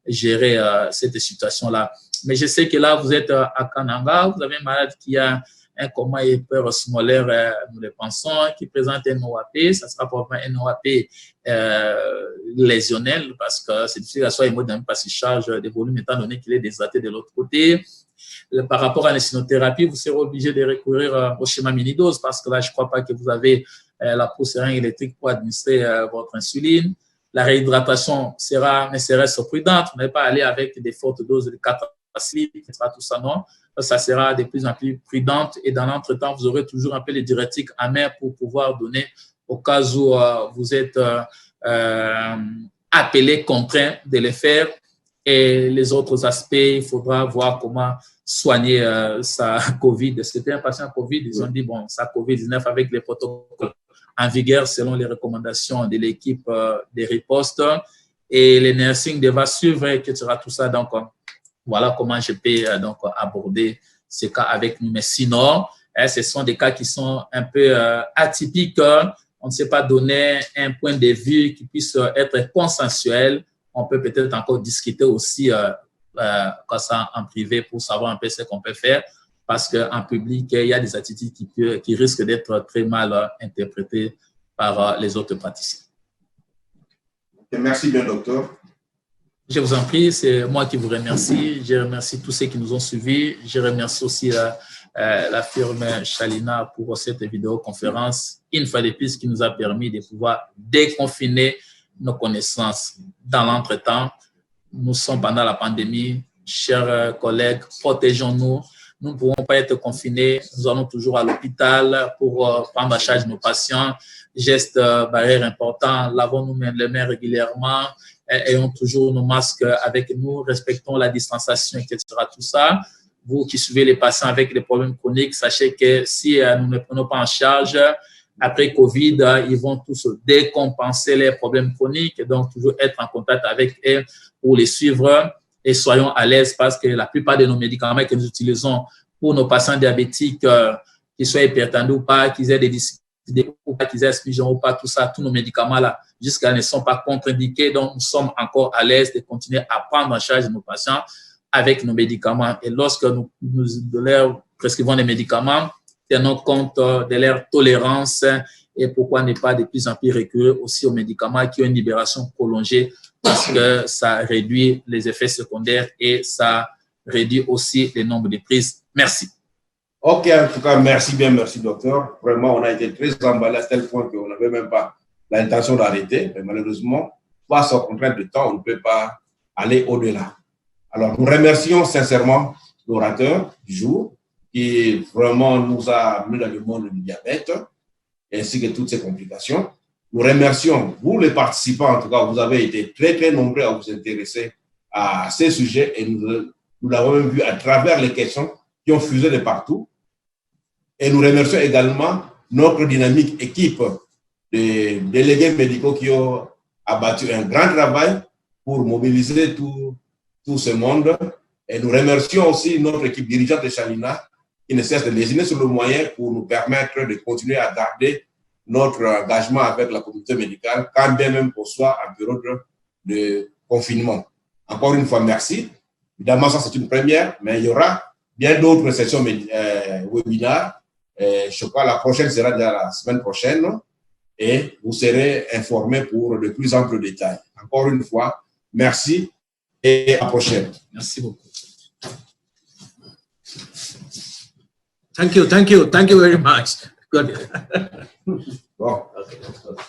gérer cette situation-là. Mais je sais que là, vous êtes à Kananga, vous avez un malade qui a un coma hypersmolaire, nous le pensons, qui présente un OAP. Ça sera probablement un OAP lésionnel parce que c'est difficile à soi hémodynamique parce qu'il charge des volumes étant donné qu'il est déshydraté de l'autre côté. Par rapport à l'insulinothérapie, vous serez obligé de recourir au schéma mini-dose parce que là, je ne crois pas que vous avez la pousseringue électrique pour administrer votre insuline. La réhydratation ne serait prudente. Vous n'allez pas aller avec des fortes doses de 4 litres, etc. Tout ça, non. Ça sera de plus en plus prudente et dans l'entretemps, vous aurez toujours un peu les diurétiques amers pour pouvoir donner au cas où vous êtes appelé, contraint de les faire. Et les autres aspects, il faudra voir comment soigner sa COVID. C'était un patient COVID, ils ont dit, bon, sa COVID-19 avec les protocoles en vigueur selon les recommandations de l'équipe des ripostes et le nursing devra suivre, etc. Tout ça, donc, voilà comment je peux donc aborder ces cas avec nous. Mais sinon, ce sont des cas qui sont un peu atypiques. On ne sait pas donner un point de vue qui puisse être consensuel. On peut peut-être encore discuter aussi comme ça en privé pour savoir un peu ce qu'on peut faire parce qu'en public, il y a des attitudes qui risquent d'être très mal interprétées par les autres praticiens. Merci bien, docteur. Je vous en prie, c'est moi qui vous remercie. Je remercie tous ceux qui nous ont suivis. Je remercie aussi la firme Shalina pour cette vidéoconférence, une fois de plus, qui nous a permis de pouvoir déconfiner nos connaissances. Dans l'entretemps, nous sommes pendant la pandémie. Chers collègues, protégeons-nous. Nous ne pourrons pas être confinés. Nous allons toujours à l'hôpital pour prendre en charge nos patients. Gestes barrières importants. Lavons-nous les mains régulièrement. Ayons toujours nos masques avec nous. Respectons la distanciation, etc. Tout ça. Vous qui suivez les patients avec des problèmes chroniques, sachez que si nous ne prenons pas en charge, après Covid, ils vont tous décompenser les problèmes chroniques. Donc, toujours être en contact avec eux pour les suivre. Et soyons à l'aise parce que la plupart de nos médicaments que nous utilisons pour nos patients diabétiques, qu'ils soient hypertendus ou pas, qu'ils aient des difficultés ou pas, qu'ils aient Spigeon ou pas, tout ça, tous nos médicaments-là, jusqu'à ne sont pas contre-indiqués. Donc, nous sommes encore à l'aise de continuer à prendre en charge nos patients avec nos médicaments. Et lorsque nous leur prescrivons des médicaments, tenons compte de leur tolérance et pourquoi ne pas de plus en plus recourir aussi aux médicaments qui ont une libération prolongée parce que ça réduit les effets secondaires et ça réduit aussi le nombre de prises. Merci. Ok, en tout cas, merci bien, merci docteur. Vraiment, on a été très emballés à tel point qu'on n'avait même pas l'intention d'arrêter. Mais malheureusement, face aux contraintes de temps, on ne peut pas aller au-delà. Alors, nous remercions sincèrement l'orateur du jour qui vraiment nous a amené dans le monde du diabète ainsi que toutes ses complications. Nous remercions, vous les participants, en tout cas, vous avez été très, très nombreux à vous intéresser à ces sujets et nous l'avons même vu à travers les questions qui ont fusé de partout. Et nous remercions également notre dynamique équipe de délégués médicaux qui ont abattu un grand travail pour mobiliser tout ce monde. Et nous remercions aussi notre équipe dirigeante de Shalina qui ne cesse de lésiner sur le moyen pour nous permettre de continuer à garder notre engagement avec la communauté médicale, quand bien même qu'on soit en période de confinement. Encore une fois, merci. Évidemment, ça c'est une première, mais il y aura bien d'autres sessions webinaires. Je crois que la prochaine sera déjà la semaine prochaine et vous serez informés pour de plus amples détails. Encore une fois, merci et à la prochaine. Merci beaucoup. Thank you very much. Good. Bon. Okay.